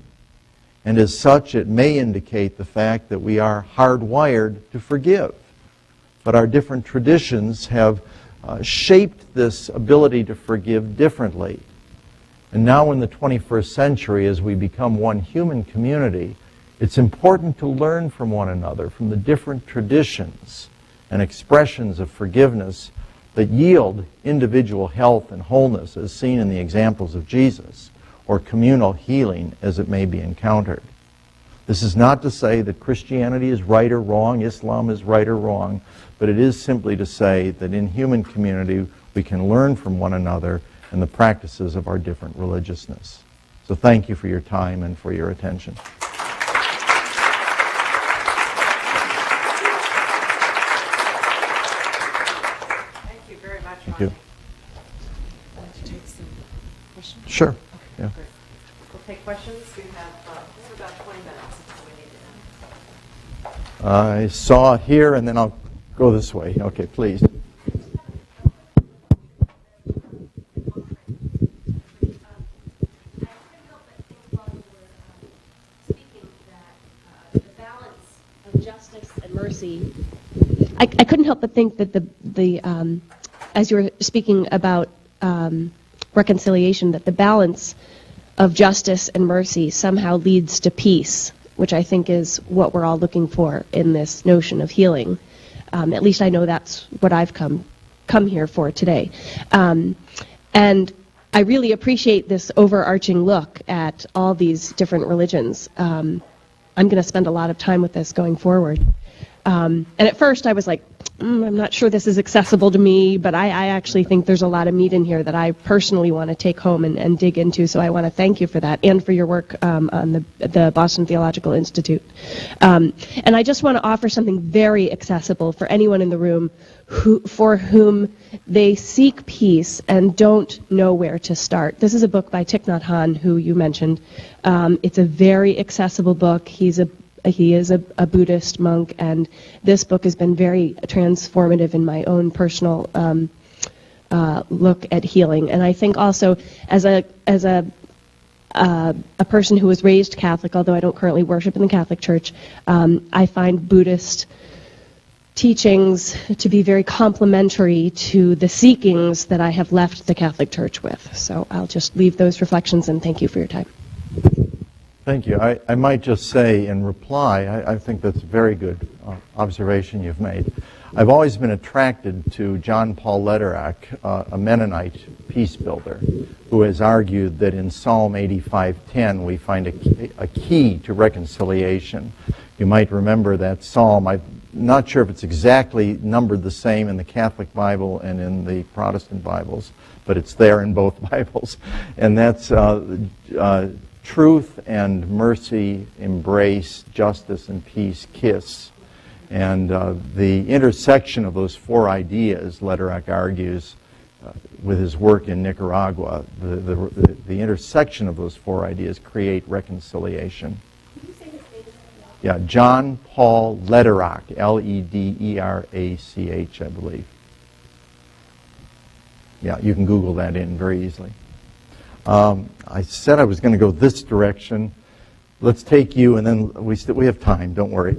And as such, it may indicate the fact that we are hardwired to forgive. But our different traditions have shaped this ability to forgive differently. And now in the 21st century, as we become one human community, it's important to learn from one another, from the different traditions and expressions of forgiveness that yield individual health and wholeness, as seen in the examples of Jesus, or communal healing as it may be encountered. This is not to say that Christianity is right or wrong, Islam is right or wrong, but it is simply to say that in human community we can learn from one another and the practices of our different religiousness. So thank you for your time and for your attention. Thank you very much, Thank you. Rodney. Want to take some questions? Sure. Okay, Yeah. great. We'll take questions. We have about 20 minutes until we need to end. I saw here, and then I'll go this way. Okay, please. I couldn't help but think that as you were speaking about reconciliation, that the balance of justice and mercy somehow leads to peace, which I think is what we're all looking for in this notion of healing. At least I know that's what I've come here for today. And I really appreciate this overarching look at all these different religions. I'm going to spend a lot of time with this going forward. And at first I was like, I'm not sure this is accessible to me, but I actually think there's a lot of meat in here that I personally want to take home and dig into, so I want to thank you for that and for your work on the Boston Theological Institute. And I just want to offer something very accessible for anyone in the room for whom they seek peace and don't know where to start. This is a book by Thich Nhat Hanh, who you mentioned. It's a very accessible book. He is a Buddhist monk, and this book has been very transformative in my own personal look at healing. And I think also, as a person who was raised Catholic, although I don't currently worship in the Catholic Church, I find Buddhist teachings to be very complementary to the seekings that I have left the Catholic Church with. So I'll just leave those reflections, and thank you for your time. Thank you. I might just say in reply, I think that's a very good observation you've made. I've always been attracted to John Paul Lederach, a Mennonite peace builder, who has argued that in Psalm 85:10 we find a key to reconciliation. You might remember that psalm. I'm not sure if it's exactly numbered the same in the Catholic Bible and in the Protestant Bibles, but it's there in both Bibles. And that's truth and mercy embrace, justice and peace kiss. And the intersection of those four ideas, Lederach argues, with his work in Nicaragua, the intersection of those four ideas create reconciliation. Could you say his name? Yeah, John Paul Lederach, Lederach, I believe. Yeah, you can Google that in very easily. I said I was going to go this direction. Let's take you, and then we have time. Don't worry.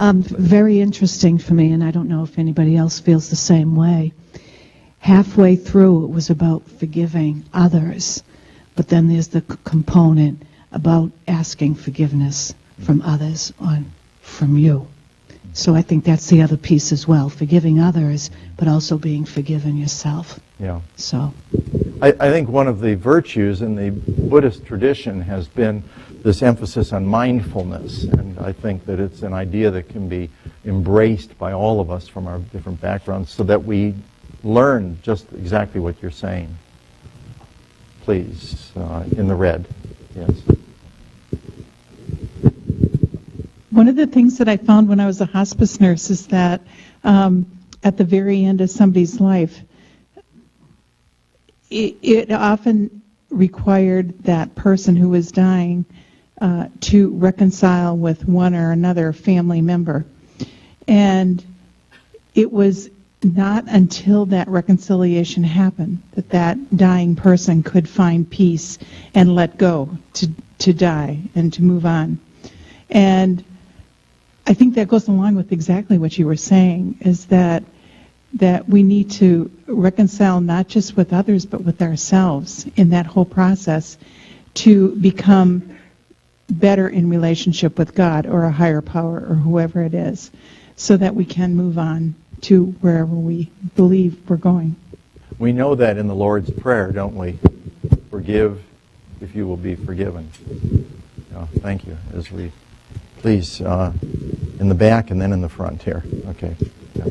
Very interesting for me, and I don't know if anybody else feels the same way. Halfway through, it was about forgiving others, but then there's the component about asking forgiveness from others from you. So I think that's the other piece as well, forgiving others, but also being forgiven yourself. Yeah. So I think one of the virtues in the Buddhist tradition has been this emphasis on mindfulness, and I think that it's an idea that can be embraced by all of us from our different backgrounds so that we learn just exactly what you're saying. Please, in the red. Yes. One of the things that I found when I was a hospice nurse is that at the very end of somebody's life, it often required that person who was dying to reconcile with one or another family member. And it was not until that reconciliation happened that that dying person could find peace and let go to die and to move on. And I think that goes along with exactly what you were saying, is that we need to reconcile not just with others but with ourselves in that whole process to become better in relationship with God or a higher power or whoever it is, so that we can move on to wherever we believe we're going. We know that in the Lord's Prayer, don't we? Forgive if you will be forgiven. Thank you. As we please, in the back and then in the front here. Okay. Yeah.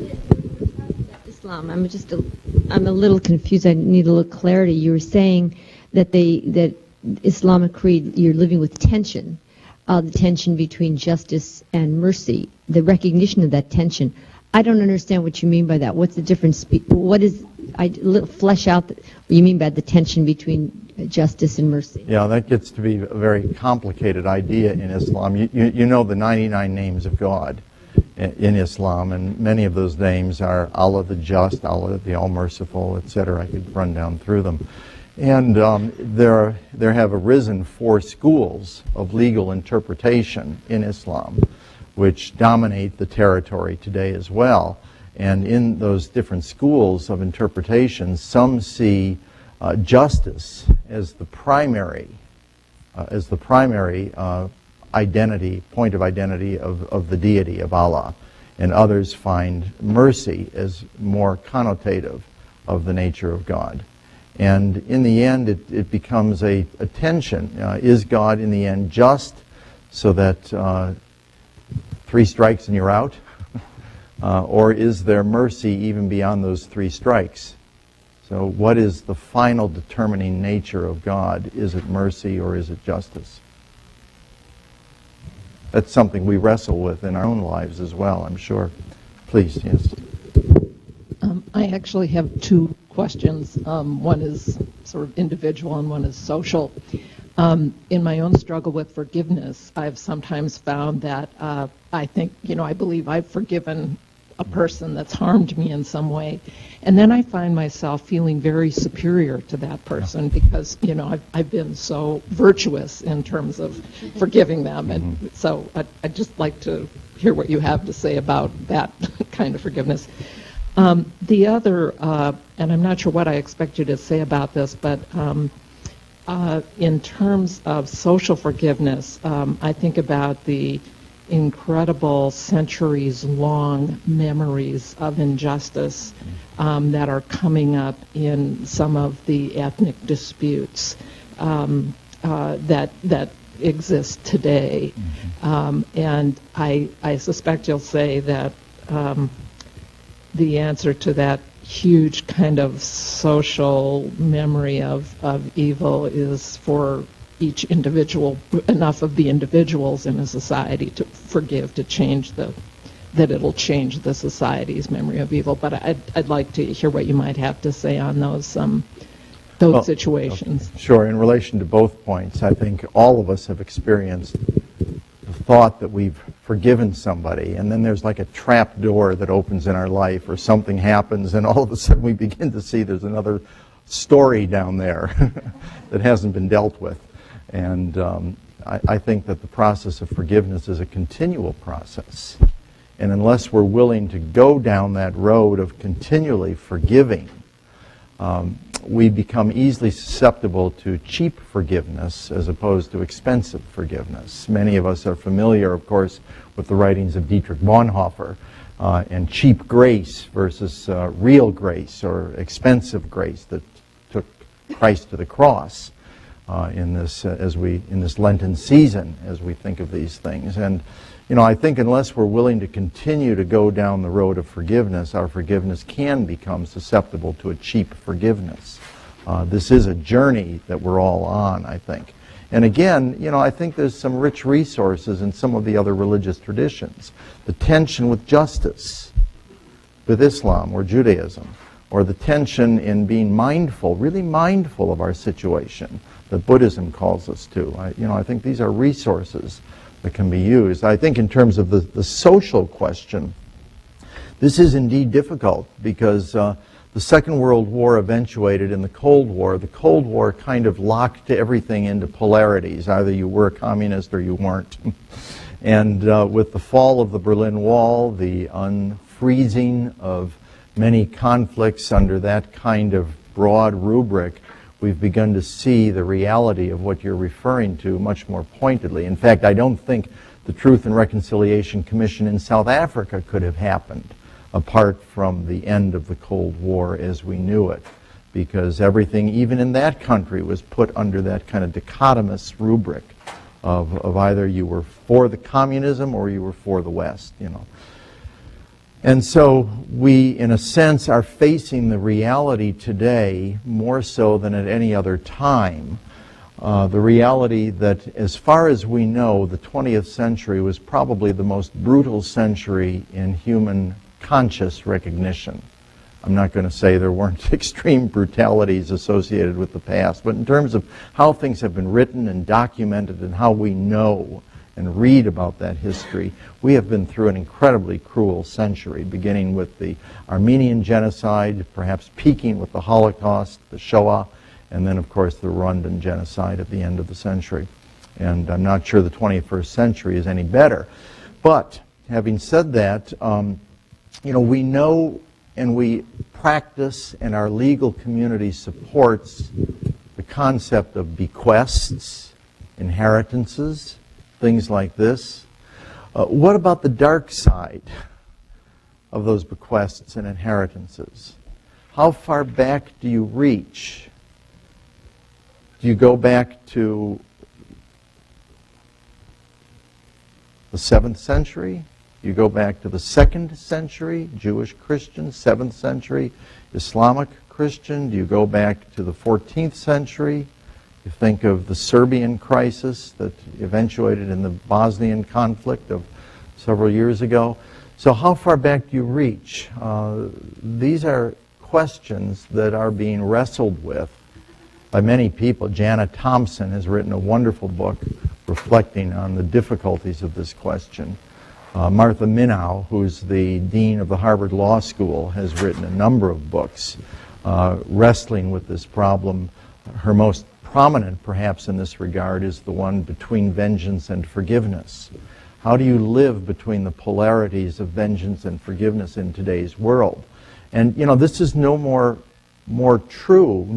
Islam, I'm a little confused. I need a little clarity. You were saying that that Islamic creed, you're living with tension, the tension between justice and mercy, the recognition of that tension. I don't understand what you mean by that. What's the difference? Flesh out what you mean by the tension between justice and mercy. Yeah, that gets to be a very complicated idea in Islam. You know the 99 names of God in Islam, and many of those names are Allah the Just, Allah the All-Merciful, etc. I could run down through them. And there have arisen 4 schools of legal interpretation in Islam, which dominate the territory today as well. And in those different schools of interpretation, some see justice as the primary point of identity of the deity of Allah, and others find mercy as more connotative of the nature of God. And in the end, it becomes a tension. Is God in the end just, so that 3 strikes and you're out? Or is there mercy even beyond those 3 strikes? So what is the final determining nature of God? Is it mercy or is it justice? That's something we wrestle with in our own lives as well, I'm sure. Please, yes. I actually have 2 questions. One is sort of individual and one is social. In my own struggle with forgiveness, I've sometimes found that I believe I've forgiven a person that's harmed me in some way, and then I find myself feeling very superior to that person because I've been so virtuous in terms of forgiving them, and so I'd just like to hear what you have to say about that kind of forgiveness. The other, and I'm not sure what I expect you to say about this, but in terms of social forgiveness, I think about the incredible centuries-long memories of injustice that are coming up in some of the ethnic disputes that exist today. And I suspect you'll say that the answer to that huge kind of social memory of evil is for each individual, enough of the individuals in a society to forgive, to change that it'll change the society's memory of evil. But I'd like to hear what you might have to say on those situations. Okay. Sure. In relation to both points, I think all of us have experienced the thought that we've forgiven somebody, and then there's like a trap door that opens in our life, or something happens, and all of a sudden we begin to see there's another story down there that hasn't been dealt with. And I think that the process of forgiveness is a continual process. And unless we're willing to go down that road of continually forgiving, we become easily susceptible to cheap forgiveness as opposed to expensive forgiveness. Many of us are familiar, of course, with the writings of Dietrich Bonhoeffer and cheap grace versus real grace or expensive grace that took Christ to the cross in this Lenten season as we think of these things. And I think unless we're willing to continue to go down the road of forgiveness, our forgiveness can become susceptible to a cheap forgiveness. This is a journey that we're all on, I think. And again, I think there's some rich resources in some of the other religious traditions. The tension with justice, with Islam or Judaism, or the tension in being mindful, really mindful of our situation that Buddhism calls us to. I think these are resources that can be used. I think in terms of the social question, this is indeed difficult because the Second World War eventuated in the Cold War. The Cold War kind of locked everything into polarities. Either you were a communist or you weren't. And with the fall of the Berlin Wall, the unfreezing of many conflicts under that kind of broad rubric, we've begun to see the reality of what you're referring to much more pointedly. In fact, I don't think the Truth and Reconciliation Commission in South Africa could have happened apart from the end of the Cold War as we knew it, because everything, even in that country, was put under that kind of dichotomous rubric of either you were for the communism or you were for the West, And so we, in a sense, are facing the reality today more so than at any other time. The reality that, as far as we know, the 20th century was probably the most brutal century in human conscious recognition. I'm not going to say there weren't extreme brutalities associated with the past, but in terms of how things have been written and documented and how we know and read about that history, we have been through an incredibly cruel century, beginning with the Armenian genocide, perhaps peaking with the Holocaust, the Shoah, and then, of course, the Rwandan genocide at the end of the century. And I'm not sure the 21st century is any better. But having said that, we know and we practice, and our legal community supports the concept of bequests, inheritances, things like this. What about the dark side of those bequests and inheritances? How far back do you reach? Do you go back to the 7th century? Do you go back to the 2nd century, Jewish Christian, 7th century, Islamic Christian? Do you go back to the 14th century? You think of the Serbian crisis that eventuated in the Bosnian conflict of several years ago. So how far back do you reach? These are questions that are being wrestled with by many people. Jana Thompson has written a wonderful book reflecting on the difficulties of this question. Martha Minow, who's the dean of the Harvard Law School, has written a number of books wrestling with this problem. Her most prominent, perhaps, in this regard is the one Between Vengeance and Forgiveness. How do you live between the polarities of vengeance and forgiveness in today's world? And, this is nowhere more true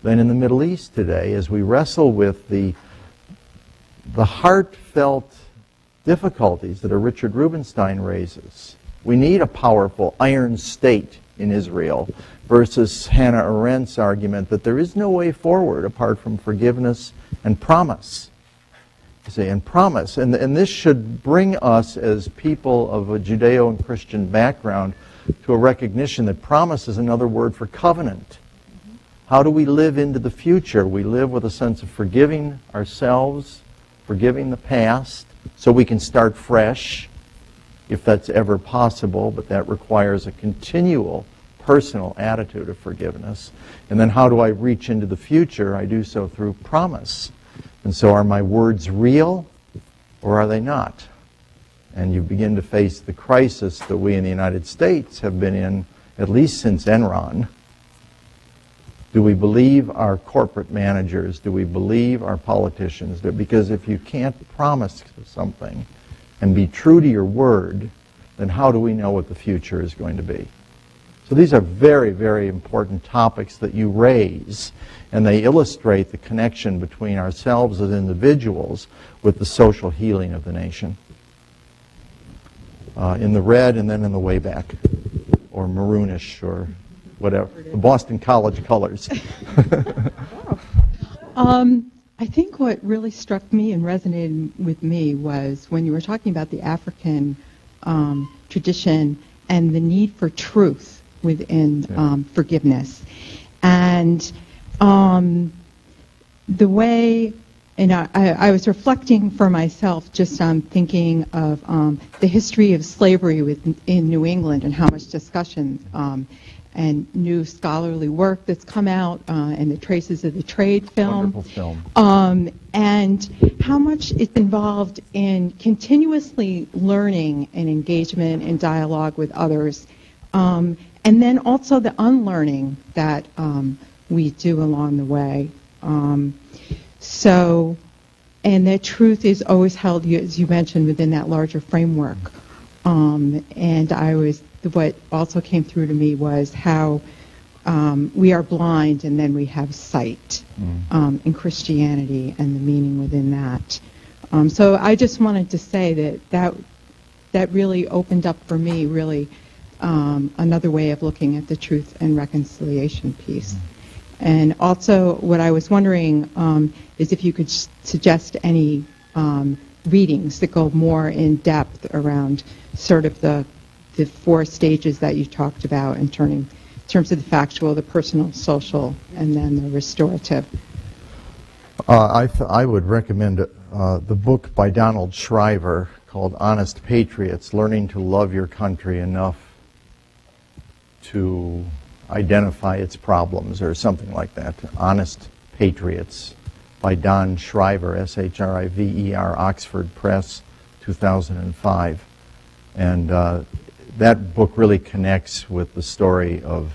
than in the Middle East today, as we wrestle with the heartfelt difficulties that a Richard Rubinstein raises. We need a powerful iron state in Israel versus Hannah Arendt's argument that there is no way forward apart from forgiveness and promise. And promise. And this should bring us as people of a Judeo and Christian background to a recognition that promise is another word for covenant. How do we live into the future? We live with a sense of forgiving ourselves, forgiving the past, so we can start fresh, if that's ever possible, but that requires a continual personal attitude of forgiveness. And then how do I reach into the future? I do so through promise. And so are my words real? or are they not? And you begin to face the crisis that we in the United States have been in at least since Enron. Do we believe our corporate managers? Do we believe our politicians? Because if you can't promise something and be true to your word, then how do we know what the future is going to be? So these are very, very important topics that you raise, and they illustrate the connection between ourselves as individuals with the social healing of the nation. In the red and then in the way back, or maroonish, or whatever, the Boston College colors. I think what really struck me and resonated with me was when you were talking about the African tradition and the need for truth within forgiveness. And the way, and I was reflecting for myself just on thinking of the history of slavery in New England and how much discussion and new scholarly work that's come out and the Traces of the Trade film. Wonderful film. And how much it's involved in continuously learning and engagement and dialogue with others. And then also the unlearning that we do along the way. And that truth is always held, as you mentioned, within that larger framework. And what also came through to me was how we are blind and then we have sight in Christianity and the meaning within that. So I just wanted to say that really opened up for me really another way of looking at the truth and reconciliation piece. And also what I was wondering is if you could suggest any readings that go more in depth around sort of the four stages that you talked about in terms of the factual, the personal, social, and then the restorative. I would recommend the book by Donald Shriver called Honest Patriots, Learning to Love Your Country Enough to Identify Its Problems, or something like that. Honest Patriots by Don Shriver, S-H-R-I-V-E-R, Oxford Press, 2005. And that book really connects with the story of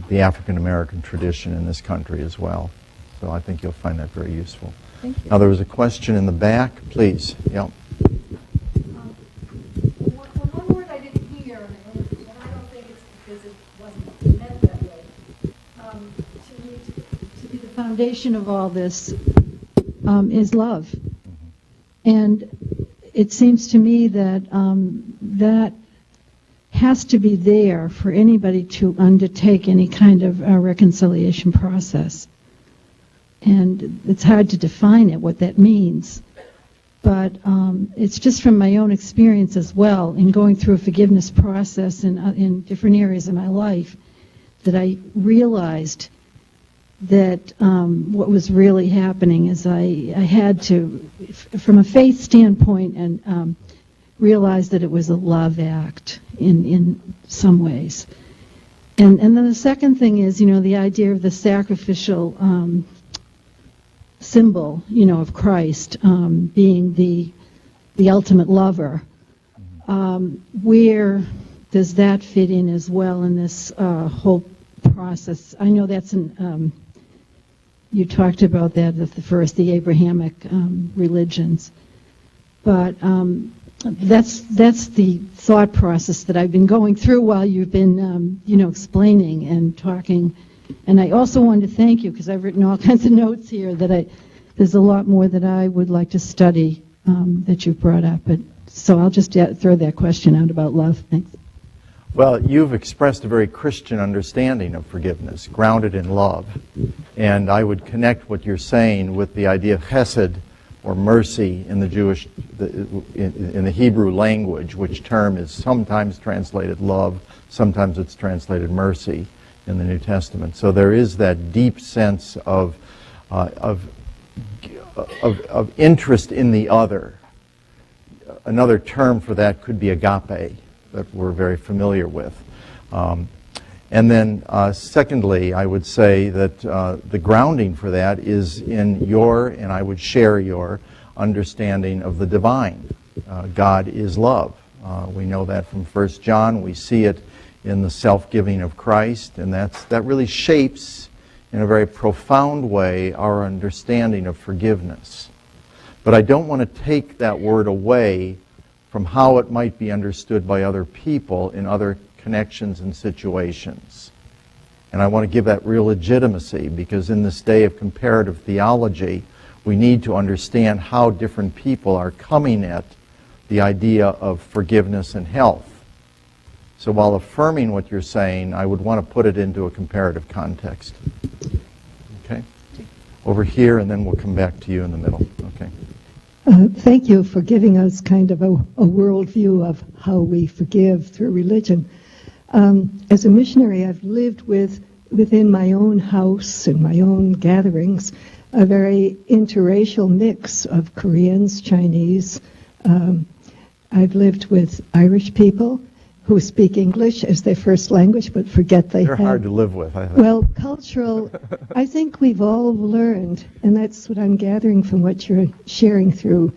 the African American tradition in this country as well. So I think you'll find that very useful. Thank you. Now there was a question in the back, please. Yeah. One word I didn't hear, and I don't think it's because it wasn't meant that way. To be the foundation of all this is love. And it seems to me that that has to be there for anybody to undertake any kind of reconciliation process. And it's hard to define it, what that means. But it's just from my own experience as well in going through a forgiveness process in different areas of my life that I realized that what was really happening is I had to, from a faith standpoint, and realize that it was a love act in some ways. And then the second thing is, the idea of the sacrificial symbol, of Christ being the ultimate lover. Where does that fit in as well in this whole process? I know that's you talked about that the Abrahamic religions, but that's the thought process that I've been going through while you've been explaining and talking. And I also wanted to thank you because I've written all kinds of notes here that there's a lot more that I would like to study that you've brought up. So I'll just throw that question out about love. Thanks. Well, you've expressed a very Christian understanding of forgiveness, grounded in love. And I would connect what you're saying with the idea of chesed, or mercy, in the Hebrew language, which term is sometimes translated love, sometimes it's translated mercy in the New Testament. So there is that deep sense of interest in the other. Another term for that could be agape, that we're very familiar with. And then secondly, I would say that the grounding for that is in and I would share your understanding of the divine. God is love. We know that from 1 John. We see it in the self-giving of Christ, and that really shapes, in a very profound way, our understanding of forgiveness. But I don't want to take that word away from how it might be understood by other people in other connections and situations. And I want to give that real legitimacy, because in this day of comparative theology, we need to understand how different people are coming at the idea of forgiveness and health. So while affirming what you're saying, I would want to put it into a comparative context. Okay? Over here, and then we'll come back to you in the middle. Okay. Thank you for giving us kind of a worldview of how we forgive through religion. As a missionary, I've lived within my own house and my own gatherings a very interracial mix of Koreans, Chinese. I've lived with Irish people who speak English as their first language but forget they have. They're hard to live with, I think. Well, cultural, I think we've all learned, and that's what I'm gathering from what you're sharing through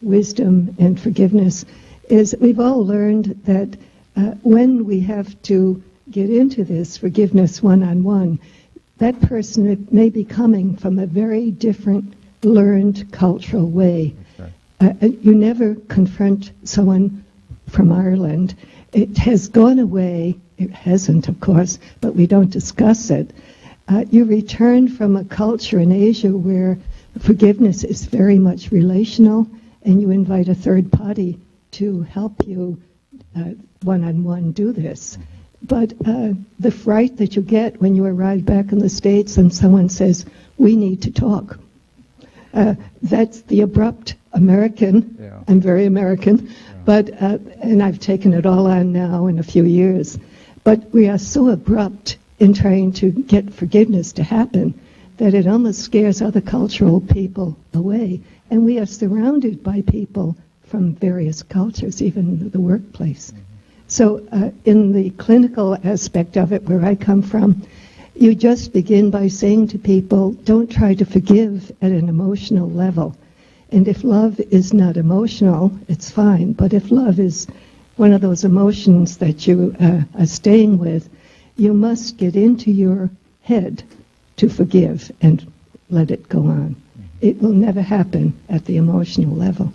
wisdom and forgiveness, is that we've all learned that when we have to get into this forgiveness one-on-one, that person may be coming from a very different learned cultural way. You never confront someone from Ireland. It has gone away. It hasn't, of course, but we don't discuss it. You return from a culture in Asia where forgiveness is very much relational, and you invite a third party to help you one-on-one do this. But the fright that you get when you arrive back in the States and someone says, "We need to talk," that's the abrupt American. Yeah. I'm very American, yeah. But and I've taken it all on now in a few years. But we are so abrupt in trying to get forgiveness to happen that it almost scares other cultural people away. And we are surrounded by people from various cultures, even in the workplace. Mm-hmm. So in the clinical aspect of it, where I come from, you just begin by saying to people, don't try to forgive at an emotional level. And if love is not emotional, it's fine. But if love is one of those emotions that you are staying with, you must get into your head to forgive and let it go on. It will never happen at the emotional level.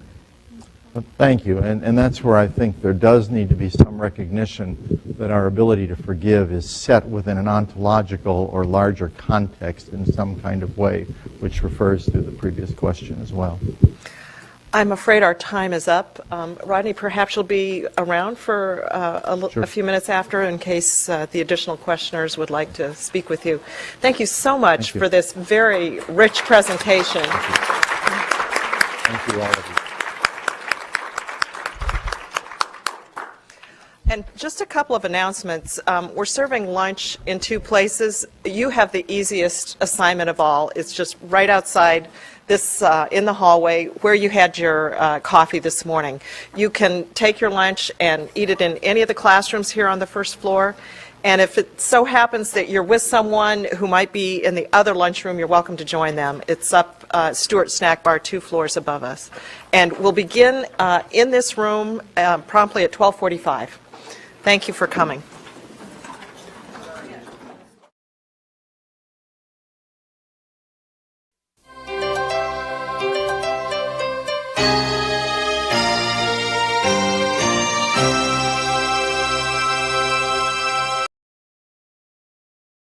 Thank you. And that's where I think there does need to be some recognition that our ability to forgive is set within an ontological or larger context in some kind of way, which refers to the previous question as well. I'm afraid our time is up. Rodney, perhaps you'll be around for Sure. a few minutes after in case the additional questioners would like to speak with you. Thank you so much for this very rich presentation. Thank you, all of you. And just a couple of announcements. We're serving lunch in two places. You have the easiest assignment of all. It's just right outside this in the hallway where you had your coffee this morning. You can take your lunch and eat it in any of the classrooms here on the first floor. And if it so happens that you're with someone who might be in the other lunchroom, you're welcome to join them. It's up Stewart Snack Bar, 2 floors above us. And we'll begin in this room promptly at 12:45. Thank you for coming.